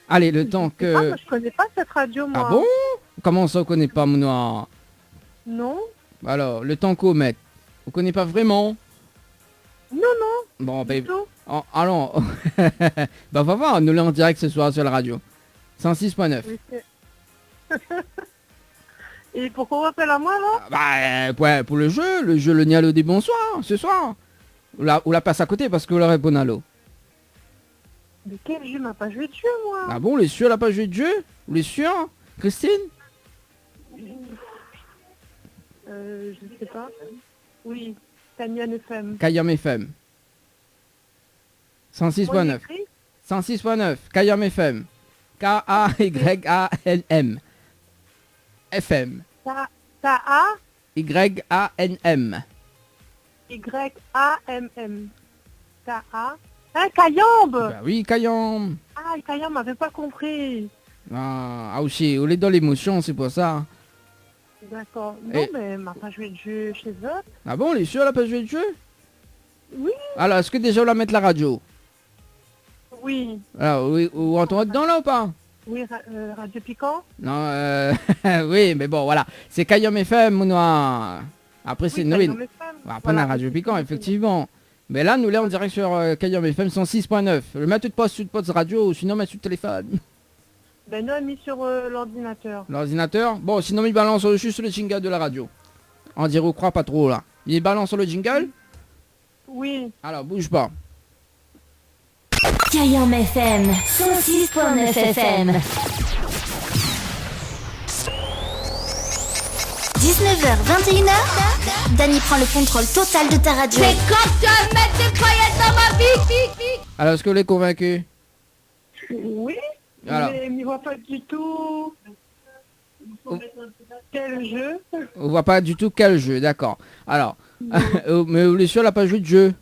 Allez, le temps Je sais pas, que... moi, je connais pas cette radio, moi. Ah bon? Comment ça, on connaît pas, mon noir? Non. Alors, le temps qu'on met. On connaît pas vraiment? Non, non. Bon, ben... Du tout. allons. Bah, on va voir, nous l'est en direct ce soir sur la radio. 106.9. Oui, c'est- Et pourquoi on appelle à moi, là? Bah, ouais, pour le jeu Le Nialo des bonsoirs, ce soir. On la passe à côté parce que vous la répond à l'eau. Mais quel jeu m'a pas joué de jeu, moi? Ah bon, les sûr, elle a pas joué de jeu? Vous les sûr, Christine? Je sais pas. Oui, Canyon FM. Kayom FM. Moi, 106.9. j'écris 106.9. Kayom FM. K-A-Y-A-N-M. FM. K-A Y-A-N-M. Y-A-M-M. K-A. Hein, Cayambe! Bah oui, Kayom. Ah Kaya m'avait pas compris. Ah aussi, on est dans l'émotion, c'est pour ça. D'accord. Non, mais m'a pas joué de jeu chez eux. Ah bon, on est sûr, elle a pas joué de jeu? Oui. Alors, est-ce que déjà on va mettre la radio? Oui. Alors, oui, on entend dedans là ou pas? Oui, Radio Piquant. Non, oui, mais bon, voilà. C'est Kayom FM, mon noir. Après, c'est Noël. Après, on a Radio Piquant, effectivement. Mais là, nous, là, on direct sur Kayom FM 106.9. Le mettre pas sur de radio, sinon, mettre sur le téléphone. Ben, nous, on a mis sur l'ordinateur. L'ordinateur? Bon, sinon, il balance juste le jingle de la radio. On dirait, on croit pas trop, là. Il balance sur le jingle? Oui. Alors, bouge pas. Kayom FM 106.9 FM. 19h, 21h, Dany prend le contrôle total de ta radio. C'est quand tu vas mettre des paillettes dans ma vie. Alors, est-ce que vous êtes convaincu? Oui. Alors. Mais il ne voit pas du tout quel jeu. On voit pas du tout quel jeu, d'accord. Alors, mais vous êtes sûr, elle n'a pas joué de jeu?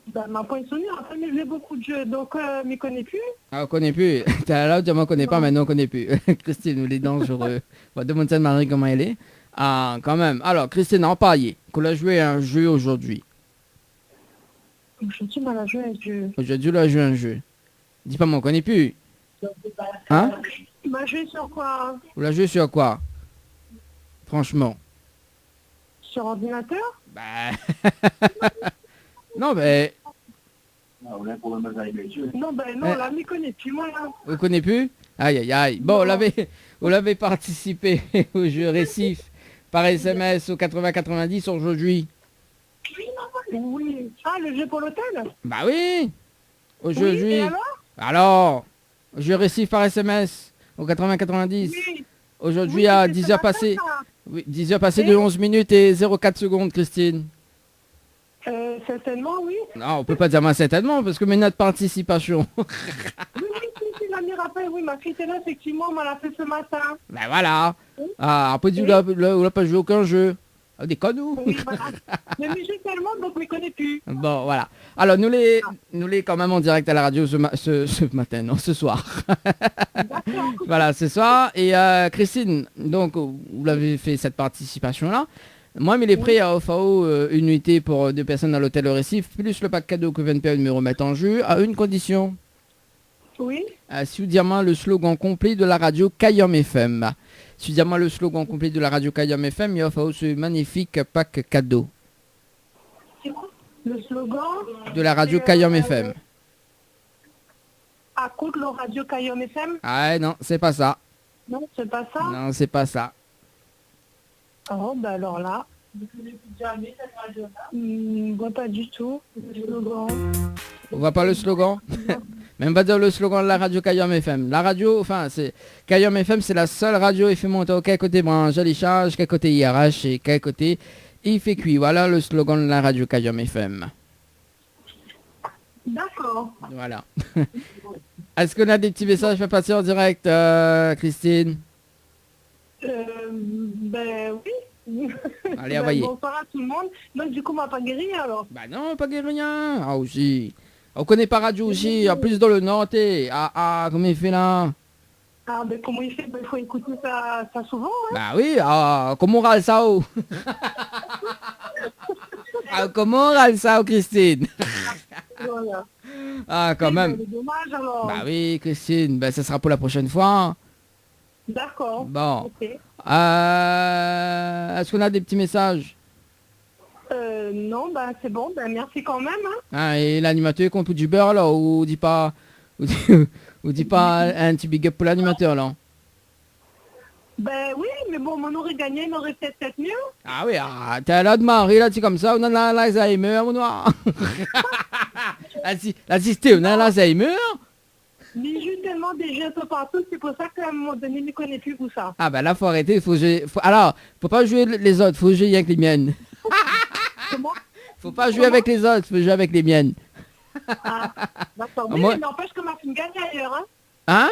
Bah, m'a pas souvenir, après il faisait beaucoup de jeux, donc je m'y connais plus. Ah, on connaît plus. T'as là, tu m'en connais pas, maintenant on connaît plus. Christine, nous les dangereux. On va demander à Marie comment elle est. Ah, quand même. Alors, Christine, en parier, qu'on a joué à un jeu aujourd'hui. Aujourd'hui, on a joué à un jeu. Aujourd'hui, on a joué à un jeu. Dis pas, moi, on connaît plus. Hein? Il m'a joué sur quoi? Vous l'avez joué sur quoi? Franchement. Sur ordinateur? Bah... non, mais... Non, ben non, là, m'y connais plus, moi, là. Vous connaissez plus? Aïe, aïe, aïe. Bon, vous l'avez participé au jeu récif par SMS au 80-90 aujourd'hui. Oui. Ah, le jeu pour l'hôtel? Bah oui. Aujourd'hui. Oui, et alors, jeu récif par SMS au 80-90. Oui. Aujourd'hui Oui, à c'est 10h ce passées. matin, ça. Oui, 10h passées de 11 minutes et 04 secondes, Christine. Certainement, oui. Non, on peut pas dire moi certainement parce que mes notes de participation. Oui, la m'y rappelle, oui, ma fille était là, effectivement, on l'a fait ce matin. Ben voilà. Ah, après, on n'a pas joué aucun jeu. Ah, des connes, Oui, voilà. Mais j'ai tellement, donc je ne connais plus. Bon, voilà. Alors, nous les quand même en direct à la radio ce matin, non, ce soir. Voilà, ce soir. Et Christine, donc, vous l'avez fait cette participation-là. Moi, il est prêt à offrir une nuitée pour 2 personnes à l'hôtel Le Récif, plus le pack cadeau que VNPA me remettre en jeu, à une condition. Oui. Si vous dites-moi le slogan complet de la radio Kayom FM. Si vous dites-moi le slogan complet de la radio Kayom FM, il offre ce magnifique pack cadeau. Le slogan de la radio Kayom FM. À côté de la radio Kayom FM? Ah non, c'est pas ça. Non, c'est pas ça? Non, c'est pas ça. Oh, bah alors là. Je vois pas du tout le slogan. On voit pas le slogan? Même pas dire le slogan de la radio Kayom FM. La radio, enfin, c'est Kayom FM, c'est la seule radio FM montant quel côté branche les charges, quel côté IRH et quel côté il fait cuit. Voilà le slogan de la radio Kayom FM. D'accord. Voilà. Est-ce qu'on a des petits messages à passer en direct, Christine? Ben oui. Allez, envoyez. Bonsoir à tout le monde. Donc du coup, on m'a pas guéri alors? Bah non, pas guéri rien. Ah aussi. On connaît pas radio aussi, en plus dans le Nantais. Ah, comment il fait là? Ah, ben comment il fait? Ben, il faut écouter ça souvent, hein. Bah oui, comment on râle ça, oh? Comment on râle ça, oh, Christine? Voilà. Ah, quand même. C'est dommage alors. Bah oui, Christine, ben ça sera pour la prochaine fois. D'accord. Bon. Ok. Est-ce qu'on a des petits messages? Non, bah c'est bon, ben merci quand même, hein. Ah, et l'animateur compte du beurre là, ou dit pas, ou dit pas un petit big up pour l'animateur là? Ben oui, mais bon, on aurait gagné, on aurait peut-être mieux. Ah oui, t'es là de Marie là, tu comme ça, on a l'Alzheimer, mon noir. L'assisté, on a l'Alzheimer. Mais il joue tellement des jeux un peu partout, c'est pour ça qu'à un moment donné, il ne connaît plus tout ça. Ah bah là, faut arrêter, alors, faut pas jouer les autres, faut jouer avec les miennes. Comment? Faut pas jouer avec les autres, faut jouer avec les miennes. Ah, d'accord. Mais Moi... il n'empêche que ma fille gagne ailleurs, hein. Hein?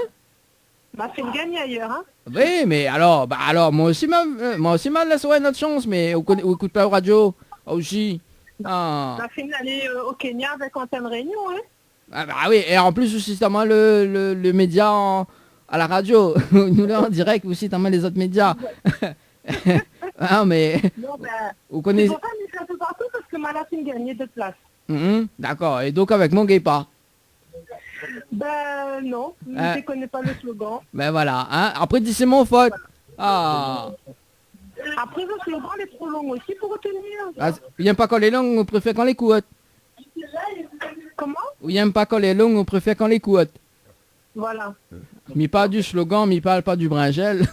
Ma fille gagne ailleurs, hein. Oui, mais alors, moi aussi, mal laisserait notre chance, mais on écoute pas la radio, aussi. Ah. Ma fille allait au Kenya avec Antenne Réunion, hein. Ah bah oui, et en plus aussi t'as le média à la radio. Nous là en direct aussi t'as les autres médias. Ah mais... Non, vous connaissez... C'est pour ça que je suis un peu partout parce que ma racine gagnait de place. D'accord, et donc avec mon gay pas. Ben non, je ne connais pas le slogan. Ben voilà, hein. Après dis c'est mon faute. Ah. Après le slogan il est trop long aussi pour retenir. Ah, il n'aime pas quand les longues, on préfère quand les courtes. Comment? Il n'aime pas quand les longues, on préfère quand les courtes. Voilà. Mi pas du slogan, mi parle pas du bringel.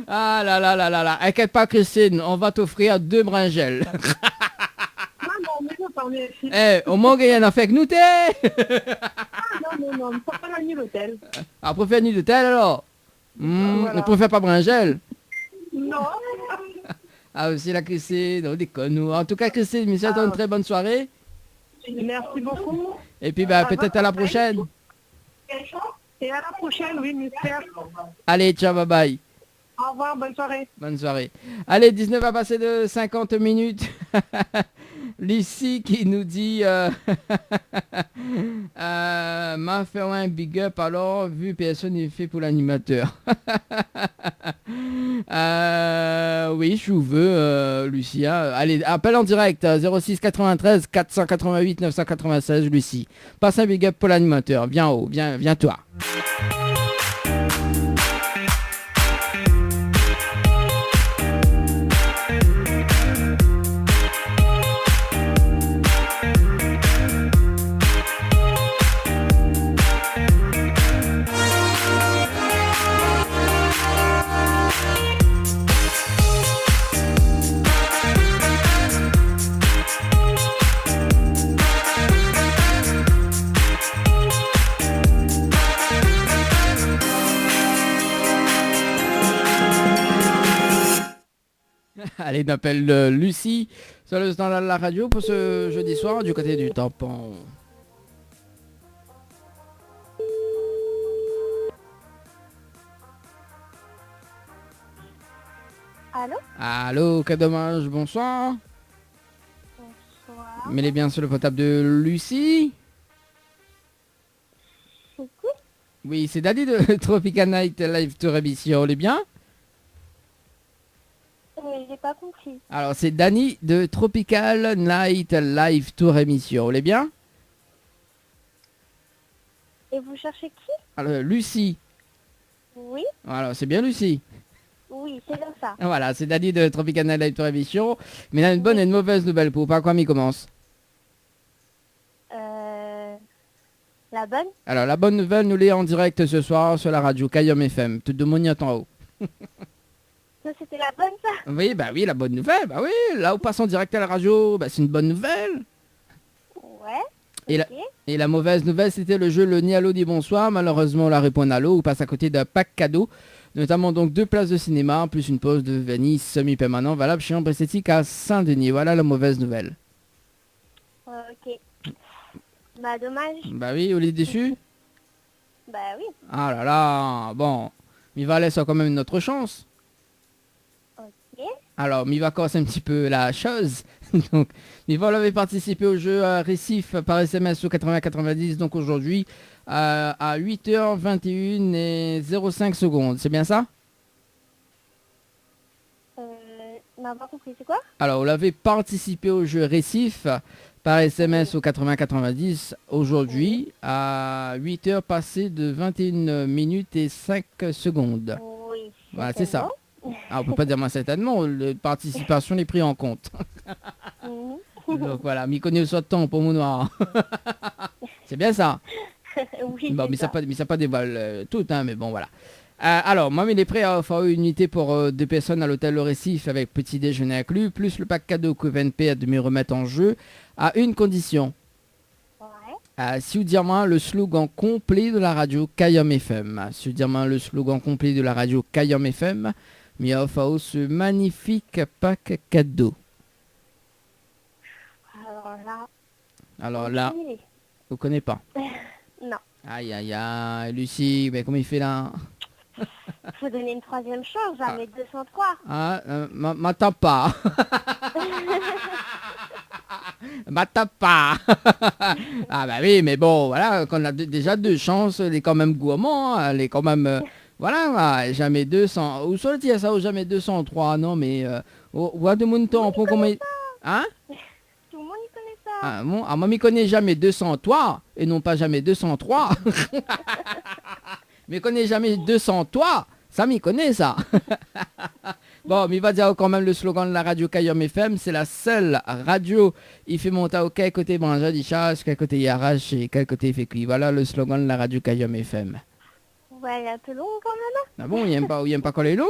Ah là là là là là. Inquiète pas Christine, on va t'offrir 2 bringels. Au moins il y en a fait que nous t'es. Non, ne faut pas la nuit l'hôtel. Ah, préfère nuit d'hôtel alors. Voilà. On préfère pas bringel. Non. Ah aussi la Christine, on déconne nous. En tout cas Christine, je souhaite une très bonne soirée. Merci beaucoup. Et puis bah, peut-être à la prochaine. Et à la prochaine, oui, mystère. Allez, ciao, bye bye. Au revoir, bonne soirée. Bonne soirée. Allez, 19 à passer de 50 minutes. Lucie qui nous dit m'a fait un big up alors vu personne n'est fait pour l'animateur. Oui, je vous veux Lucia. Allez, appelle en direct 06 93 488 996 Lucie. Passe un big up pour l'animateur. Viens haut, viens toi. Allez, on appelle Lucie sur le standard de la radio pour ce jeudi soir du côté du tampon. Allô? Allô, quel dommage, bonsoir. Bonsoir. Mettez bien sur le portable de Lucie. C'est qui? Oui, c'est Daddy de Tropical Night Live Tour émission, on est bien? J'ai pas compris. Alors, c'est Danny de Tropical Night Live Tour émission, on est bien? Et vous cherchez qui? Alors, Lucie. Oui? Alors, c'est bien Lucie. Oui, c'est bien ça. Voilà, c'est Danny de Tropical Night Live Tour émission. Mais il y a une bonne et une mauvaise nouvelle pour pas quoi m'y commence. La bonne? Alors, la bonne nouvelle, nous l'est en direct ce soir sur la radio Kayom FM. Tout de mon en haut. Ça, c'était la bonne, ça? Oui, bah oui, la bonne nouvelle. Bah oui, là où passe en direct à la radio, bah c'est une bonne nouvelle. Ouais. Et la mauvaise nouvelle, c'était le jeu Le Nialo dit bonsoir. Malheureusement, on la répond Nalo, ou passe à côté d'un pack cadeau. Notamment donc 2 places de cinéma, plus une pause de Venise semi-permanent valable chez Ambre Esthétique à Saint-Denis. Voilà la mauvaise nouvelle. Ok. Bah, dommage. Bah oui, on est déçu. Bah oui. Ah là là, bon. Il va laisser quand même une autre chance. Ok. Alors, il va casser un petit peu la chose. Donc, Miva avait participé au jeu Récif par SMS au 80-90, donc aujourd'hui à 8h21 et 05 secondes. C'est bien ça? Non, pas compris, c'est quoi? Alors, on avait participé au jeu Récif par SMS au 80-90 aujourd'hui à 8h passées de 21 minutes et 5 secondes. Oui. Voilà, c'est ça. Ah, on peut pas dire moins certainement, la participation est prise en compte. Donc voilà, m'y connaît soit de temps pour mon noir. C'est bien ça. Oui, bon, mais ça pas dévoile tout, hein, mais bon voilà. Alors, moi, il est prêt à offrir une unité pour 2 personnes à l'hôtel Le Récif avec petit déjeuner inclus, plus le pack cadeau que VNP à demi-remettre en jeu, à une condition. Ouais. Si vous dites moi le slogan complet de la radio Kayom FM. Si vous dites moi le slogan complet de la radio Kayom FM, mais offre ce magnifique pack cadeau. Alors là, vous connaissez pas? Non. Aïe aïe aïe, Lucie, mais comment il fait là? Faut donner une 3e chance, jamais 203. Ah, m'attends pas. Bah tape pas. Ah bah oui, mais bon, voilà, quand on a déjà 2 chances, elle est quand même gourmand, hein, elle est quand même... voilà, jamais 200... Où soit le ça, ou jamais 203, non, mais... Ou de mon temps, pour combien... Hein? Tout le monde y connaît ça. Ah, bon, moi, m'y connais jamais 203, et non pas jamais 203. Mais connais jamais 203, ça m'y connaît, ça. Bon, mais il va dire quand même le slogan de la radio Kayom FM, c'est la seule radio, il fait monter au quel côté Branja d'Ichage, quel côté Yarache et quel côté il fait cuit. Voilà le slogan de la radio Kayom FM. Ouais, il est un peu long quand même. Ah bon, il aime pas quand elle est longue?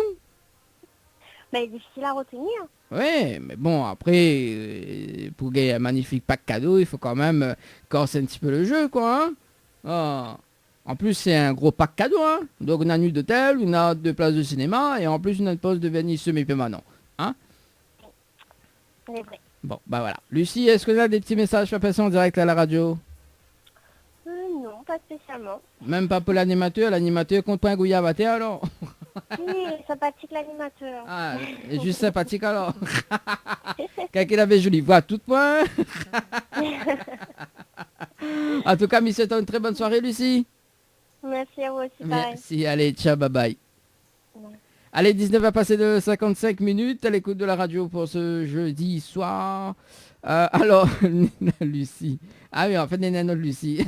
Mais il est difficile à retenir. Ouais, mais bon, après, pour gagner un magnifique pack cadeau, il faut quand même corser un petit peu le jeu, quoi. Hein? Oh. En plus, c'est un gros pack cadeau, hein. Donc, on a une nuit d'hôtel, on a 2 places de cinéma, et en plus, on a une pause de vernis semi-permanent. Hein? C'est vrai. Bon, bah voilà. Lucie, est-ce que tu as des petits messages à passer en direct à la radio? Non, pas spécialement. Même pas pour l'animateur compte pas un gouillard à terre, alors? Oui, il est sympathique l'animateur. Ah, il est juste sympathique, alors. Quelqu'un avait jolie voix, toute point. En tout cas, monsieur, une très bonne soirée, Lucie. Merci à vous aussi, pareil. Merci, allez, ciao, bye bye. Ouais. Allez, 19 à passer de 55 minutes à l'écoute de la radio pour ce jeudi soir. Alors, Lucie. Ah oui, en fait, Néna, notre Lucie.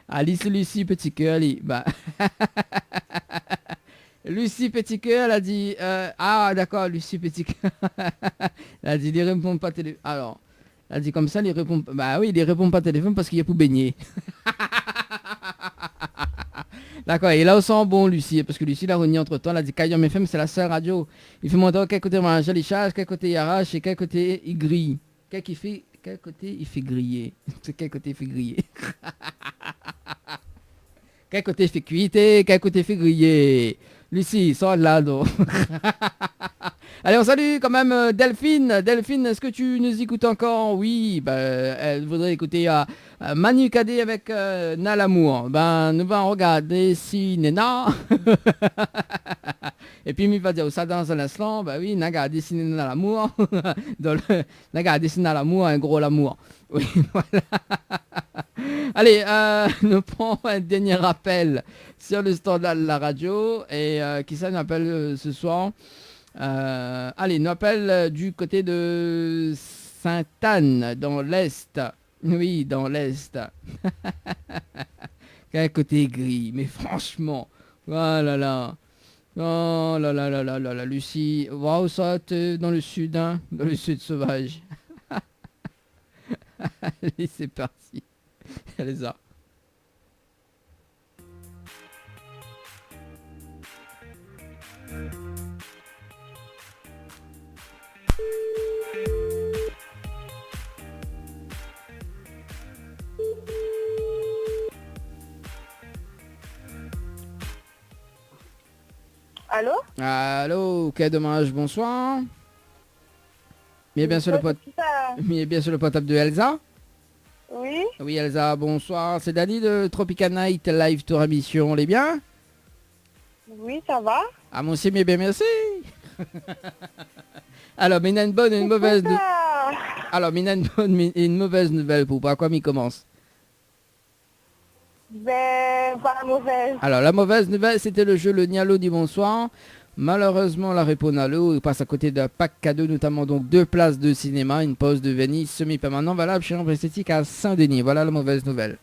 Alice, Lucie, petit cœur, allez. Bah. Lucie, petit cœur, elle a dit... ah, d'accord, Lucie, petit cœur. Elle a dit, il répond pas téléphone. Alors, elle a dit comme ça, il répond... Bah oui, il répond pas téléphone parce qu'il y a pour baigner. D'accord, et là, on sent bon, Lucie, parce que Lucie l'a renié entre temps, elle a dit Kayom FM, c'est la seule radio. Il fait monter quel côté manger les charges, quel côté il arrache et quel côté il grille. Quel côté il fait griller. Quel côté il fait griller. Quel côté il fait cuiter, quel côté il fait griller. Lucie, sors de là, donc. Allez, on salue quand même Delphine. Delphine, est-ce que tu nous écoutes encore? Oui, elle voudrait écouter Manu Kadé avec Nalamour. Nous allons regarder si Nena. Et puis, il va dire ça dans un instant. Oui, n'a regardé si Nalamour. N'a regardé si Nalamour, un gros l'amour. Oui, voilà. Allez, nous prenons un dernier rappel sur le standard de la radio. Et qui ça nous appelle ce soir? Allez, nous appelle du côté de Sainte-Anne, dans l'Est. Oui, dans l'Est. Quel côté gris, mais franchement. Oh là là. Oh là là là là là là, Lucie. Waouh, ça, t'es dans le sud, hein. Dans le sud sauvage. Allez, c'est parti. Allez, ça. Allô? Allô, quel dommage, bonsoir. Bien sur le portable de Elsa. Oui. Oui, Elsa, bonsoir. C'est Dani de Tropical Night Live Tour Émission. On est bien? Oui, ça va. Ah, mon bien, merci. Alors, mais il y a une bonne et une mauvaise... Alors, mais il y a une bonne et une mauvaise nouvelle pour quoi il commence. Pas la mauvaise. Alors, la mauvaise nouvelle, c'était le jeu Le Nialo du bonsoir. Malheureusement, la réponse à l'eau, il passe à côté d'un pack cadeau, notamment donc 2 places de cinéma, une pause de Venise semi-permanent valable chez Ambre Esthétique à Saint-Denis. Voilà la mauvaise nouvelle.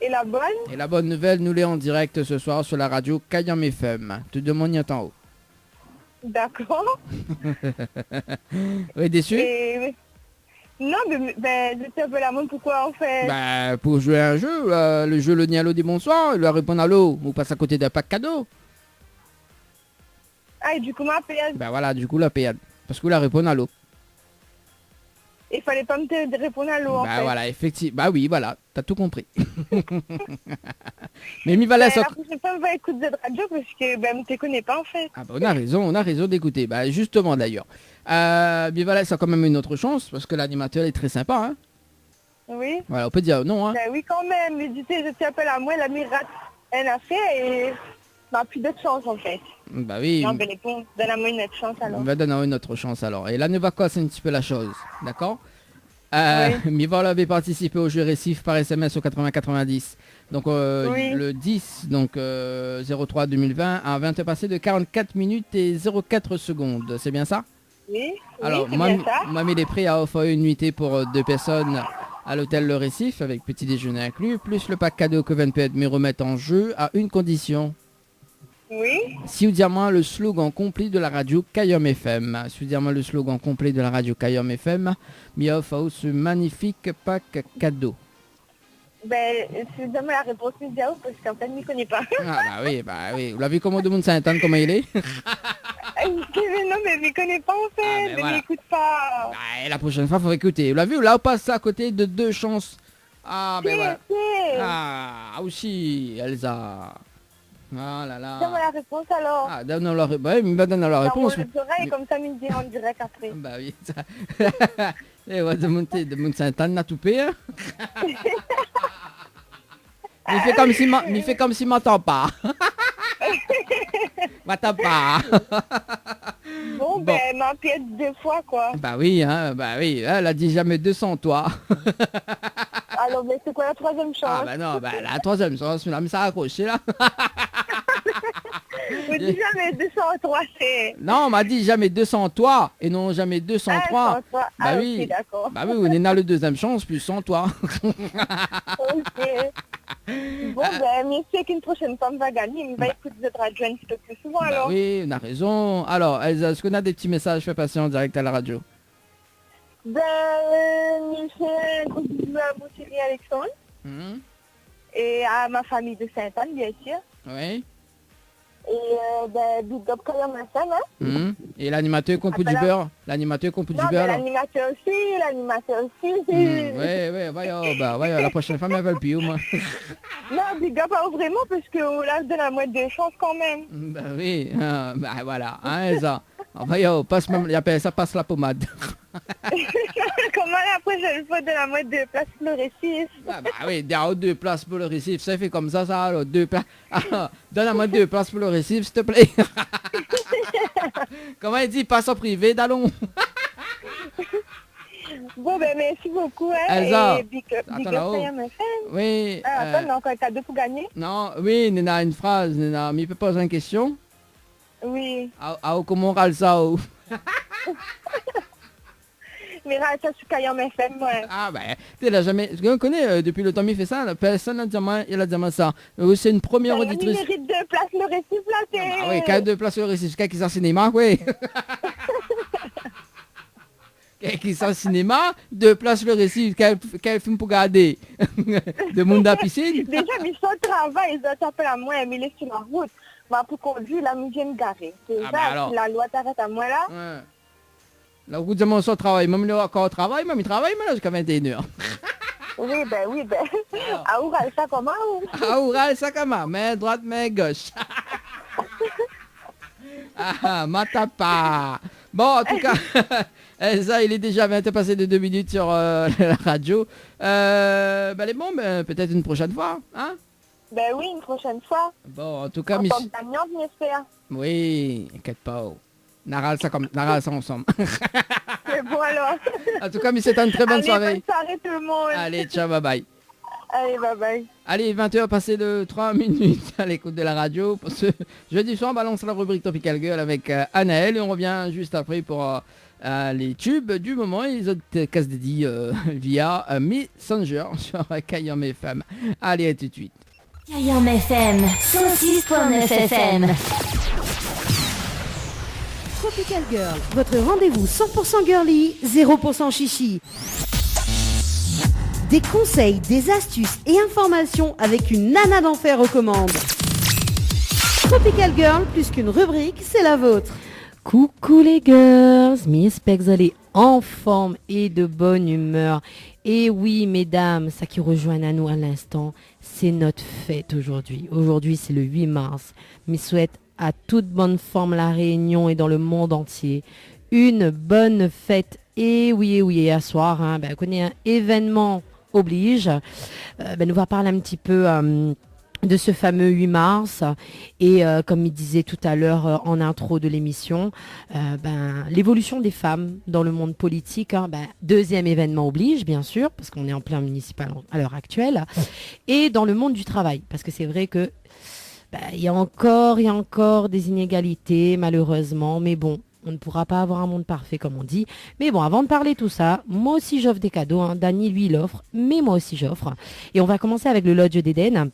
Et la bonne? Et la bonne nouvelle, nous l'est en direct ce soir sur la radio Kayom FM. Tu demandes y en haut. D'accord. Oui, déçu? Non, mais je sais un peu la monde, pourquoi on fait? Pour jouer à un jeu, le jeu Le Nialo du bonsoir, il doit répondre à l'eau, ou passe à côté d'un pack cadeau. Ah, et du coup, ma payade. Voilà, du coup, la payade. Parce que la répond à l'eau. Il fallait pas me répondre à l'eau, en fait. Voilà, effectivement. Oui, voilà, t'as tout compris. Mais mi Valais... La prochaine fois, on va écouter cette radio parce que ne te connais pas, en fait. On a raison d'écouter. Justement, d'ailleurs. Mi Valais a quand même une autre chance parce que l'animateur est très sympa, hein. Oui. Voilà, on peut dire non, hein. Oui, quand même. Mais tu sais, je t'appelle à moi, elle a fait et... plus de chance en fait. Oui. Non, donne-moi une autre chance alors. On va donner une autre chance alors. Et là, nous va casser un petit peu la chose. D'accord? Mivol avait participé au jeu récif par SMS au 80-90. Donc le 10, donc 03 2020, a 20 passé de 44 minutes et 04 secondes. C'est bien ça? Oui. Alors, c'est bien ça. Mamie est prêt à offrir une nuitée pour 2 personnes à l'hôtel Le Récif avec petit déjeuner inclus, plus le pack cadeau que Van peut me remettre en jeu à une condition. Oui. Si vous dites moi le slogan complet de la radio Kayom FM. Si vous dites moi le slogan complet de la radio Kayom FM, mi offre ce magnifique pack cadeau. Ben, si vous donnez la réponse immédiate, parce qu'en fait, je ne connais pas. Bah oui. Vous l'avez vu comment de monde s'entend comment il est? Non, mais je ne connais pas en fait, je n'écoute pas. Bah, la prochaine fois, il faut écouter. Vous l'avez vu, là, on passe à côté de 2 chances. Ah, ben voilà. Ah, aussi, Elsa. Ah là là. Donne-moi la réponse alors. Ah, donne-moi la réponse. Oui, mais donne la réponse. Dans mon oreille, comme ça, il me dit en direct après. Bah oui, ça. Et ouais, de monter Saint-Anne à tout payer. Il fait comme s'il m'entend pas. M'entend pas. Bon, ben, m'empiète 2 fois, quoi. Bah oui, elle a dit jamais 200 toi. Alors, mais c'est quoi la 3e chance? Ah bah non, la 3e chance, mais ça a accroché là. On dit jamais 203, c'est... Non, on m'a dit jamais 200 toi et non jamais 203. Bah oui. Okay, d'accord. Bah oui, on est dans le 2e chance plus 100 toi. Ok. Bon, ben, mais c'est qu'une prochaine femme va gagner, il va écouter cette radio un petit peu plus souvent alors. Oui, on a raison. Alors, Elsa, est-ce qu'on a des petits messages fait passer en direct à la radio? Ben, je fais un gros bisou à mon chéri Alexandre. Et à ma famille de Sainte-Anne, bien sûr. Oui. Et ben, big up quand même FM, hein. Et l'animateur compo du beurre? L'animateur compo du beurre? L'animateur aussi. Voyons, la prochaine fois, elle va le pire, moi. Non, big up, vraiment, parce qu'on lâche de la moitié de chance quand même. Bah oui, voilà, hein, Elsa. Voyons, ça passe la pommade. Comment la prochaine fois de la moitié de place pour le récif? Bah oui, 2 places pour le récif, ça fait comme ça, alors 2 places. Donne-moi 2 places pour le récif, s'il te plaît. Comment il dit, passe en privé, d'allons. Bon, ben merci beaucoup, hein. Elsa, et big up, oui. Attends, on a encore un cadeau pour gagner? Non, oui, Nina, une phrase, Nina, mais il peut poser une question? Oui. Comment on râle ça? Mais râle ça sur Kayom FM, ouais. Ah ben, tu l'as jamais... On connaît, depuis le temps il fait ça, personne n'a dit ça. C'est une première auditrice. Il mérite 2 places le récif, là, c'est... Ah oui, 2 places le récif, qui sort cinéma, oui. Qui sort cinéma, 2 places le récif, quel film pour garder? De monde à piscine? Déjà, mais son travail, ils s'appellent à moi, mais il est sur la route. Bah, pour conduire, là, je viens de garer. C'est ça, si la loi t'arrête à moi, là. Ouais. Là, vous dites, mon travail, même il est encore au travail, même il travaille, mais là, jusqu'à 21h. Oui, ben. À Oural, ça comment? À Oural, ça comment? Main droite, main gauche. Matapa. Bon, en tout cas, ça, il est déjà 20 passé de 2 minutes sur la radio. Les bon, peut-être une prochaine fois, hein? Ben oui, une prochaine fois. Bon, en tout cas, en tant que gagnante, j'espère. Oui, inquiète pas. Naral ça ensemble. C'est bon alors. En tout cas, mais c'est une très bonne soirée. Bonne soirée tout le monde. Allez, ciao, bye bye. Allez, bye bye. Allez, 20h passé de 3 minutes à l'écoute de la radio. Pour ce jeudi soir, on balance la rubrique Tropical Girl avec Anaël et on revient juste après pour les tubes du moment et les autres casse dédiés via Messenger sur Kayom FM. Allez, à tout de suite. Kayom FM, 106.9 FM. Tropical Girl, votre rendez-vous 100% girly, 0% chichi. Des conseils, des astuces et informations avec une nana d'enfer aux commandes. Tropical Girl, plus qu'une rubrique, c'est la vôtre. Coucou les girls, j'espère que vous allez en forme et de bonne humeur. Et oui mesdames, ça qui rejoint à nous à l'instant, c'est notre fête aujourd'hui. Aujourd'hui c'est le 8 mars. Je souhaite à toute bonne forme la Réunion et dans le monde entier une bonne fête. Et oui, à soir, on connaît un événement oblige. Nous va parler un petit peu de ce fameux 8 mars. Et comme il disait tout à l'heure en intro de l'émission, l'évolution des femmes dans le monde politique, deuxième événement oblige, bien sûr, parce qu'on est en plein municipal à l'heure actuelle, et dans le monde du travail, parce que c'est vrai que il y a encore des inégalités, malheureusement, mais bon, on ne pourra pas avoir un monde parfait, comme on dit. Mais bon, avant de parler tout ça, moi aussi j'offre des cadeaux, hein. Dany, lui, il offre, mais moi aussi j'offre. Et on va commencer avec le Lodge d'Éden.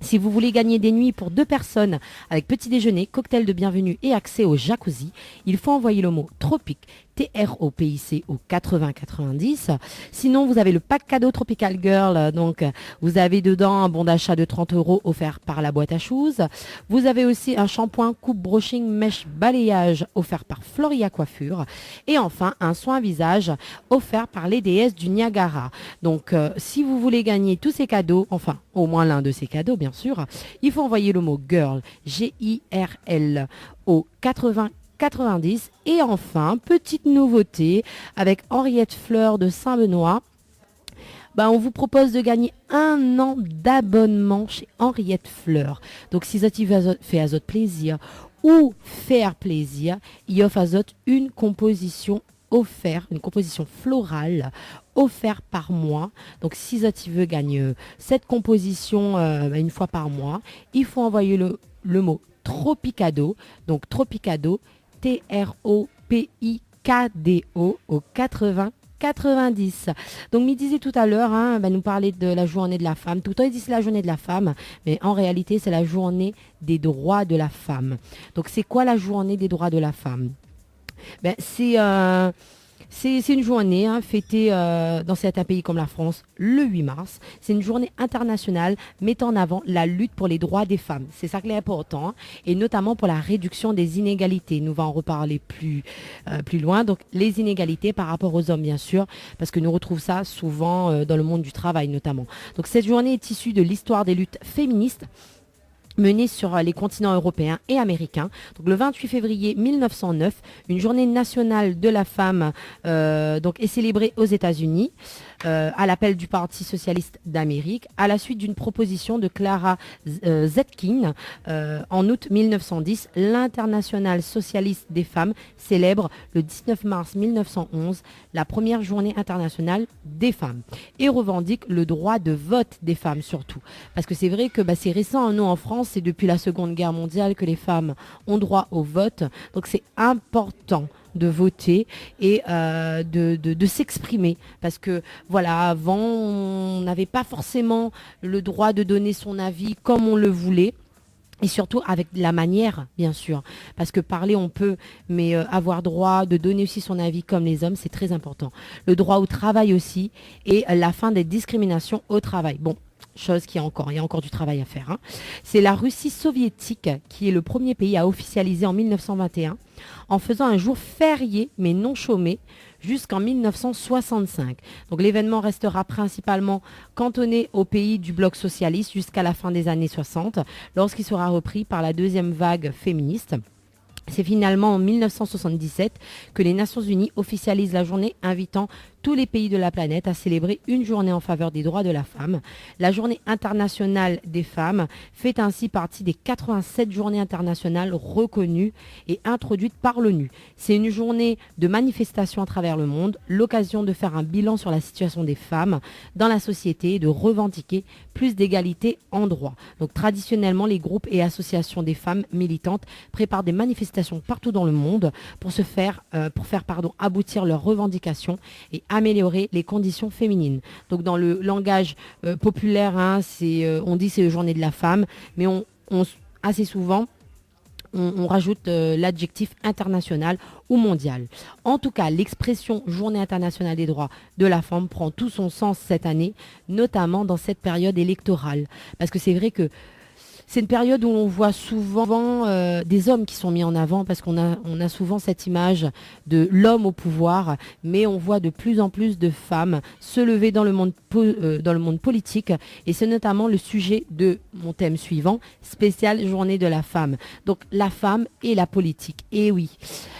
Si vous voulez gagner des nuits pour 2 personnes avec petit déjeuner, cocktail de bienvenue et accès au jacuzzi, il faut envoyer le mot tropique, TROPIC au 8090. Sinon, vous avez le pack cadeau Tropical Girl. Donc, vous avez dedans un bon d'achat de 30 € offert par la boîte à shoes. Vous avez aussi un shampoing coupe brushing mèche balayage offert par Floria Coiffure. Et enfin, un soin visage offert par les déesses du Niagara. Donc, si vous voulez gagner tous ces cadeaux, enfin, au moins l'un de ces cadeaux, bien sûr, il faut envoyer le mot girl, GIRL, au 8090. Et enfin, petite nouveauté, avec Henriette Fleur de Saint-Benoît, on vous propose de gagner 1 an d'abonnement chez Henriette Fleur. Donc, si ça fait à votre plaisir ou faire plaisir, il offre à Zot une composition offerte, une composition florale offerte par mois. Donc, si Zot veut gagner cette composition une fois par mois, il faut envoyer le mot Tropicado. Donc, Tropicado, TROPIKDO au 8090. Donc, il disait tout à l'heure, nous parler de la journée de la femme. Tout le temps, il dit c'est la journée de la femme, mais en réalité, c'est la journée des droits de la femme. Donc, c'est quoi la journée des droits de la femme? C'est une journée fêtée dans certains pays comme la France le 8 mars. C'est une journée internationale mettant en avant la lutte pour les droits des femmes. C'est ça qui est important, et notamment pour la réduction des inégalités. Nous allons en reparler plus loin. Donc les inégalités par rapport aux hommes, bien sûr, parce que nous retrouvons ça souvent dans le monde du travail notamment. Donc cette journée est issue de l'histoire des luttes féministes menée sur les continents européens et américains. Donc le 28 février 1909, une journée nationale de la femme est célébrée aux États-Unis à l'appel du Parti socialiste d'Amérique, à la suite d'une proposition de Clara Zetkin. En août 1910, l'Internationale socialiste des femmes célèbre le 19 mars 1911 la première journée internationale des femmes et revendique le droit de vote des femmes surtout. Parce que c'est vrai que c'est récent, nous en France, c'est depuis la Seconde Guerre mondiale que les femmes ont droit au vote. Donc c'est important de voter et de s'exprimer, parce que voilà, avant on n'avait pas forcément le droit de donner son avis comme on le voulait. Et surtout avec la manière, bien sûr. Parce que parler, on peut, mais avoir droit de donner aussi son avis comme les hommes, c'est très important. Le droit au travail aussi, et la fin des discriminations au travail. Bon, chose il y a encore du travail à faire. C'est la Russie soviétique qui est le premier pays à officialiser en 1921, en faisant un jour férié, mais non chômé, jusqu'en 1965. Donc l'événement restera principalement cantonné au pays du bloc socialiste jusqu'à la fin des années 60, lorsqu'il sera repris par la deuxième vague féministe. C'est finalement en 1977 que les Nations Unies officialisent la journée, invitant tous les pays de la planète à célébrer une journée en faveur des droits de la femme. La journée internationale des femmes fait ainsi partie des 87 journées internationales reconnues et introduites par l'ONU. C'est une journée de manifestation à travers le monde, l'occasion de faire un bilan sur la situation des femmes dans la société et de revendiquer plus d'égalité en droit. Donc traditionnellement, les groupes et associations des femmes militantes préparent des manifestations partout dans le monde pour faire aboutir leurs revendications et améliorer les conditions féminines. Donc dans le langage populaire, on dit c'est la journée de la femme, mais assez souvent on rajoute l'adjectif international ou mondial. En tout cas, l'expression Journée internationale des droits de la femme prend tout son sens cette année, notamment dans cette période électorale. Parce que c'est vrai que c'est une période où on voit souvent des hommes qui sont mis en avant, parce qu'on a souvent cette image de l'homme au pouvoir, mais on voit de plus en plus de femmes se lever dans le monde politique, et c'est notamment le sujet de mon thème suivant, spécial Journée de la femme. Donc la femme et la politique. Et oui,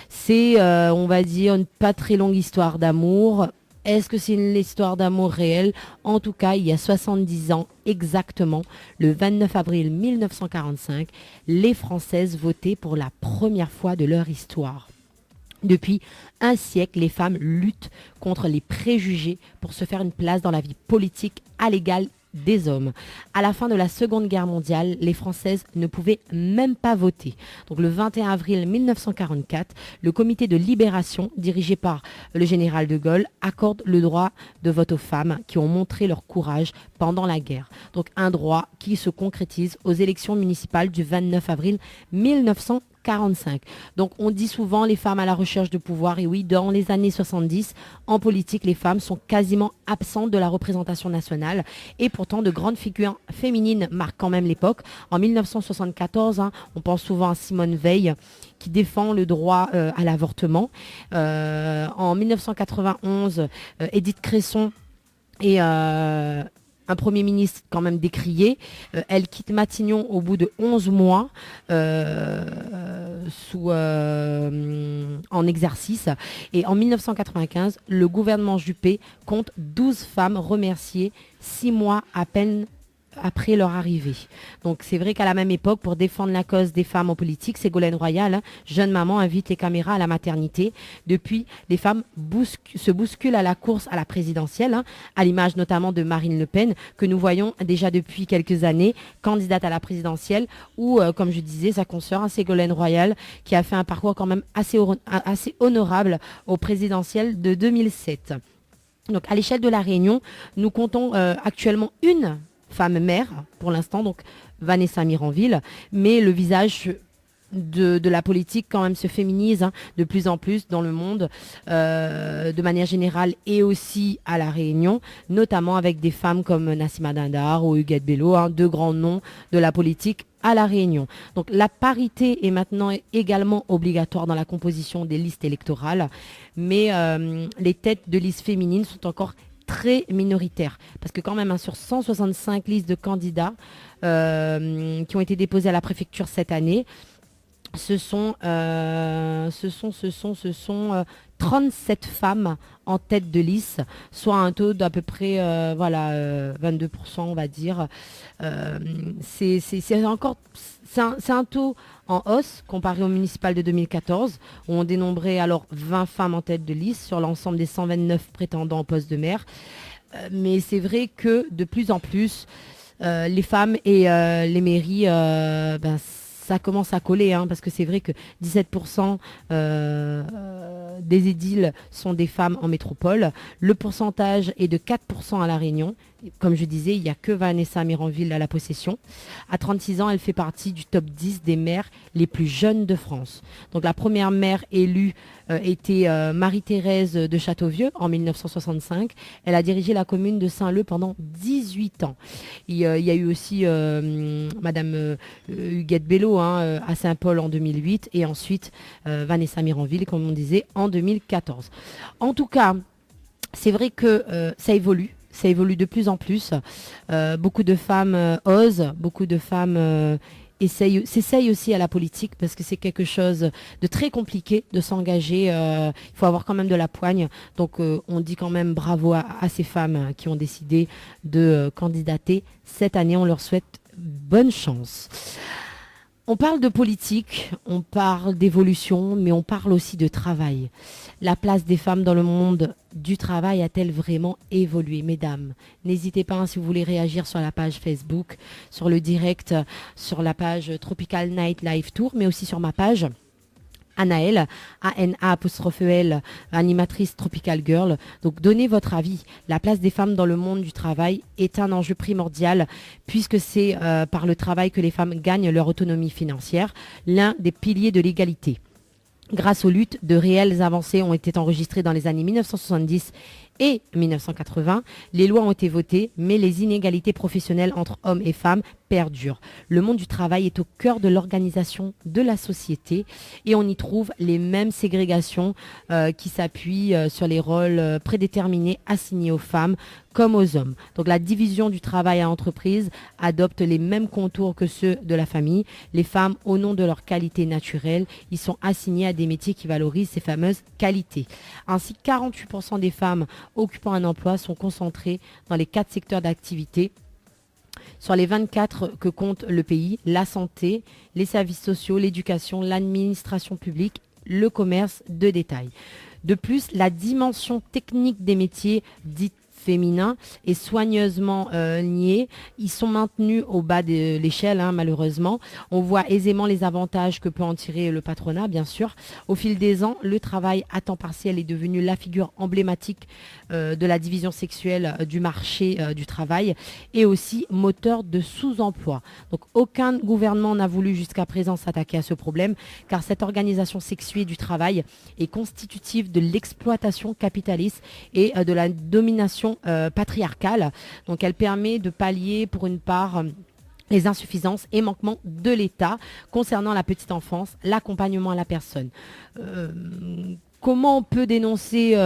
c'est, on va dire, une pas très longue histoire d'amour. Est-ce que c'est une histoire d'amour réelle? En tout cas, il y a 70 ans exactement, le 29 avril 1945, les Françaises votaient pour la première fois de leur histoire. Depuis un siècle, les femmes luttent contre les préjugés pour se faire une place dans la vie politique à l'égal des hommes. À la fin de la Seconde Guerre mondiale, les Françaises ne pouvaient même pas voter. Donc le 21 avril 1944, le comité de libération, dirigé par le général de Gaulle, accorde le droit de vote aux femmes qui ont montré leur courage pendant la guerre. Donc un droit qui se concrétise aux élections municipales du 29 avril 1945. Donc on dit souvent les femmes à la recherche de pouvoir, et oui, dans les années 70, en politique, les femmes sont quasiment absentes de la représentation nationale, et pourtant de grandes figures féminines marquent quand même l'époque. En 1974, on pense souvent à Simone Veil qui défend le droit à l'avortement. En 1991, Édith Cresson et un Premier ministre quand même décrié. Elle quitte Matignon au bout de 11 mois en exercice. Et en 1995, le gouvernement Juppé compte 12 femmes remerciées 6 mois à peine après leur arrivée. Donc c'est vrai qu'à la même époque, pour défendre la cause des femmes en politique, Ségolène Royal, jeune maman, invite les caméras à la maternité. Depuis, les femmes se bousculent à la course à la présidentielle, à l'image notamment de Marine Le Pen, que nous voyons déjà depuis quelques années, candidate à la présidentielle, ou comme je disais, sa consoeur, Ségolène Royal, qui a fait un parcours quand même assez honorable au présidentiel de 2007. Donc à l'échelle de la Réunion, nous comptons actuellement une femme mère pour l'instant, donc Vanessa Miranville, mais le visage de la politique quand même se féminise de plus en plus dans le monde de manière générale, et aussi à la Réunion, notamment avec des femmes comme Nassima Dindar ou Huguette Bello, deux grands noms de la politique à la Réunion. Donc la parité est maintenant également obligatoire dans la composition des listes électorales, mais les têtes de listes féminines sont encore très minoritaire, parce que quand même sur 165 listes de candidats qui ont été déposées à la préfecture cette année, ce sont 37 femmes en tête de liste, soit un taux d'à peu près 22%, on va dire. C'est un taux en hausse comparé au municipal de 2014, où on dénombrait alors 20 femmes en tête de liste sur l'ensemble des 129 prétendants au poste de maire. Mais c'est vrai que de plus en plus, les femmes et les mairies, ça commence à coller, parce que c'est vrai que 17% des édiles sont des femmes en métropole. Le pourcentage est de 4% à La Réunion. Comme je disais, il n'y a que Vanessa Miranville à la possession. À 36 ans, elle fait partie du top 10 des maires les plus jeunes de France. Donc la première maire élue était Marie-Thérèse de Châteauvieux en 1965. Elle a dirigé la commune de Saint-Leu pendant 18 ans. Il y a eu aussi Madame Huguette Bello à Saint-Paul en 2008, et ensuite Vanessa Miranville, comme on disait, en 2014. En tout cas, c'est vrai que ça évolue. Ça évolue de plus en plus. Beaucoup de femmes osent, beaucoup de femmes s'essayent aussi à la politique, parce que c'est quelque chose de très compliqué de s'engager. Il faut avoir quand même de la poigne. Donc on dit quand même bravo à ces femmes qui ont décidé de candidater cette année. On leur souhaite bonne chance. On parle de politique, on parle d'évolution, mais on parle aussi de travail. La place des femmes dans le monde du travail a-t-elle vraiment évolué, mesdames? N'hésitez pas, si vous voulez réagir sur la page Facebook, sur le direct, sur la page Tropical Night Live Tour, mais aussi sur ma page Anaël, A-N-A'-L, animatrice Tropical Girl. Donc donnez votre avis. La place des femmes dans le monde du travail est un enjeu primordial, puisque c'est par le travail que les femmes gagnent leur autonomie financière, l'un des piliers de l'égalité. Grâce aux luttes, de réelles avancées ont été enregistrées dans les années 1970 et 1980. Les lois ont été votées, mais les inégalités professionnelles entre hommes et femmes perdurent. Le monde du travail est au cœur de l'organisation de la société, et on y trouve les mêmes ségrégations qui s'appuient sur les rôles prédéterminés assignés aux femmes comme aux hommes. Donc la division du travail à l'entreprise adopte les mêmes contours que ceux de la famille. Les femmes, au nom de leur qualité naturelle, ils sont assignées à des métiers qui valorisent ces fameuses qualités. Ainsi, 48% des femmes occupant un emploi sont concentrés dans les 4 secteurs d'activité. Sur les 24 que compte le pays, la santé, les services sociaux, l'éducation, l'administration publique, le commerce de détail. De plus, la dimension technique des métiers dits féminins est soigneusement niée. Ils sont maintenus au bas de l'échelle, malheureusement. On voit aisément les avantages que peut en tirer le patronat, bien sûr. Au fil des ans, le travail à temps partiel est devenu la figure emblématique de la division sexuelle du marché du travail et aussi moteur de sous-emploi. Donc aucun gouvernement n'a voulu jusqu'à présent s'attaquer à ce problème car cette organisation sexuée du travail est constitutive de l'exploitation capitaliste et de la domination patriarcale. Donc elle permet de pallier pour une part les insuffisances et manquements de l'État concernant la petite enfance, l'accompagnement à la personne. Comment on peut dénoncer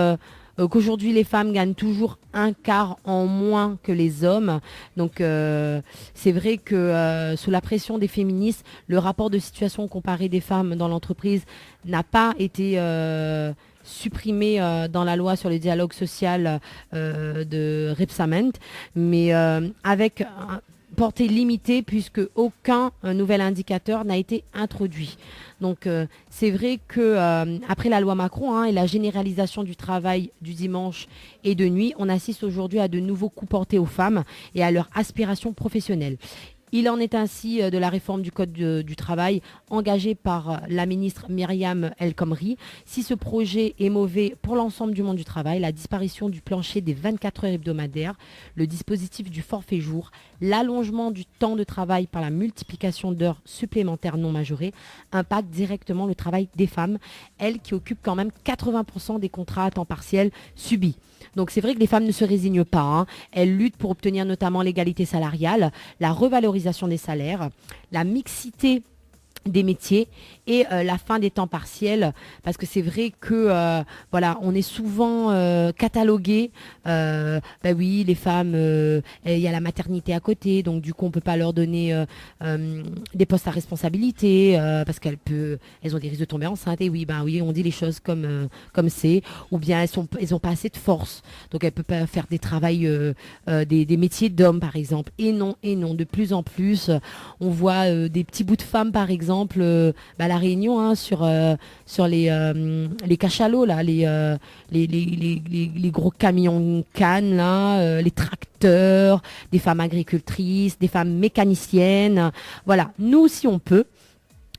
qu'aujourd'hui les femmes gagnent toujours un quart en moins que les hommes. Donc c'est vrai que sous la pression des féministes, le rapport de situation comparé des femmes dans l'entreprise n'a pas été supprimé dans la loi sur le dialogue social de Rebsamen, mais avec portée limitée puisque aucun nouvel indicateur n'a été introduit. Donc c'est vrai que après la loi Macron et la généralisation du travail du dimanche et de nuit, on assiste aujourd'hui à de nouveaux coups portés aux femmes et à leur aspiration professionnelle. Il en est ainsi de la réforme du Code du travail engagée par la ministre Myriam El Khomri. Si ce projet est mauvais pour l'ensemble du monde du travail, la disparition du plancher des 24 heures hebdomadaires, le dispositif du forfait jour, l'allongement du temps de travail par la multiplication d'heures supplémentaires non majorées impactent directement le travail des femmes, elles qui occupent quand même 80% des contrats à temps partiel subis. Donc c'est vrai que les femmes ne se résignent pas. Elles luttent pour obtenir notamment l'égalité salariale, la revalorisation des salaires, la mixité des métiers et la fin des temps partiels, parce que c'est vrai que on est souvent catalogué. Oui, les femmes, il y a la maternité à côté, donc du coup on peut pas leur donner des postes à responsabilité parce elles ont des risques de tomber enceintes. Et oui, on dit les choses comme c'est, ou bien elles ont pas assez de force, donc elles peuvent pas faire des travails, des métiers d'hommes par exemple. Et non, de plus en plus, on voit des petits bouts de femmes par exemple. À La Réunion, sur les cachalots, là, les gros camions cannes, là, les tracteurs, des femmes agricultrices, des femmes mécaniciennes. Voilà, nous aussi on peut.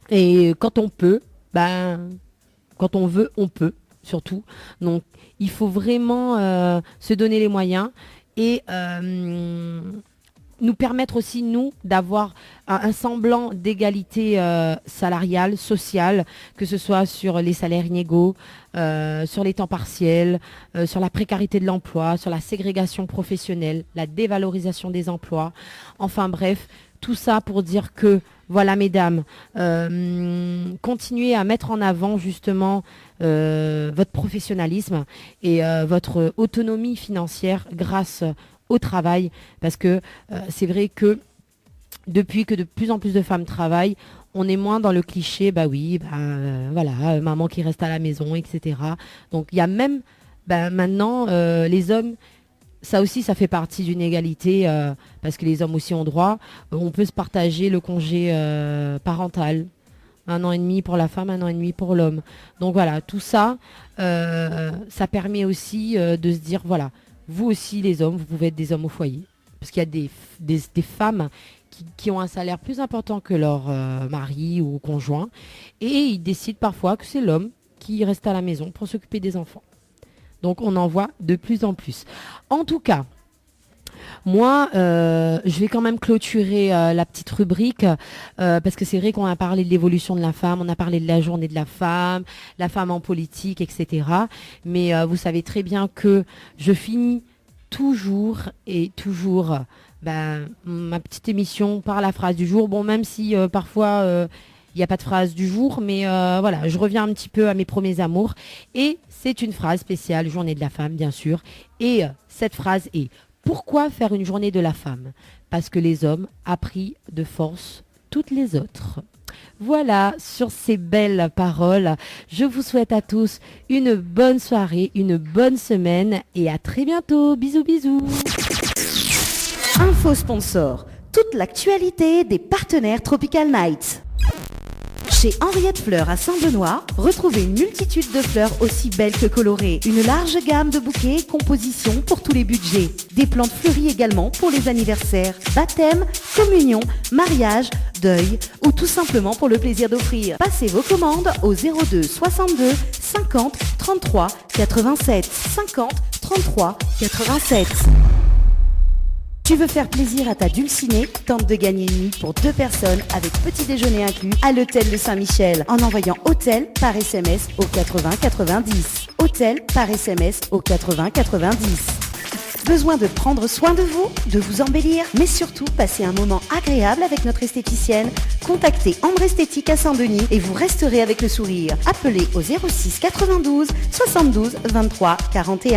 Et quand on peut, quand on veut, on peut, surtout. Donc il faut vraiment se donner les moyens et nous permettre aussi, nous, d'avoir un semblant d'égalité salariale, sociale, que ce soit sur les salaires inégaux, sur les temps partiels, sur la précarité de l'emploi, sur la ségrégation professionnelle, la dévalorisation des emplois. Enfin bref, tout ça pour dire que, voilà mesdames, continuez à mettre en avant justement votre professionnalisme et votre autonomie financière grâce au travail, parce que c'est vrai que depuis que de plus en plus de femmes travaillent, on est moins dans le cliché, maman qui reste à la maison, etc. Donc il y a même maintenant les hommes, ça aussi ça fait partie d'une égalité, parce que les hommes aussi ont droit, on peut se partager le congé parental. 1 an et demi pour la femme, 1 an et demi pour l'homme. Donc voilà, tout ça, ça permet aussi de se dire, voilà, vous aussi les hommes, vous pouvez être des hommes au foyer. Parce qu'il y a des femmes qui ont un salaire plus important que leur mari ou conjoint. Et ils décident parfois que c'est l'homme qui reste à la maison pour s'occuper des enfants. Donc on en voit de plus en plus. En tout cas, moi, je vais quand même clôturer la petite rubrique parce que c'est vrai qu'on a parlé de l'évolution de la femme, on a parlé de la journée de la femme en politique, etc. Mais vous savez très bien que je finis toujours ma petite émission par la phrase du jour. Bon, même si parfois il n'y a pas de phrase du jour, mais voilà, je reviens un petit peu à mes premiers amours. Et c'est une phrase spéciale, journée de la femme, bien sûr. Et cette phrase est: pourquoi faire une journée de la femme? Parce que les hommes a pris de force toutes les autres. Voilà, sur ces belles paroles, je vous souhaite à tous une bonne soirée, une bonne semaine et à très bientôt. Bisous, bisous. Info sponsor, toute l'actualité des partenaires Tropical Nights. Chez Henriette Fleurs à Saint-Benoît, retrouvez une multitude de fleurs aussi belles que colorées. Une large gamme de bouquets et compositions pour tous les budgets. Des plantes fleuries également pour les anniversaires, baptêmes, communions, mariages, deuil ou tout simplement pour le plaisir d'offrir. Passez vos commandes au 02 62 50 33 87 50 33 87. Tu veux faire plaisir à ta dulcinée? Tente de gagner une nuit pour 2 personnes avec petit déjeuner inclus à l'hôtel de Saint-Michel en envoyant hôtel par SMS au 80 90. Hôtel par SMS au 80 90. Besoin de prendre soin de vous, de vous embellir, mais surtout passer un moment agréable avec notre esthéticienne? Contactez Ambre Esthétique à Saint-Denis et vous resterez avec le sourire. Appelez au 06 92 72 23 41.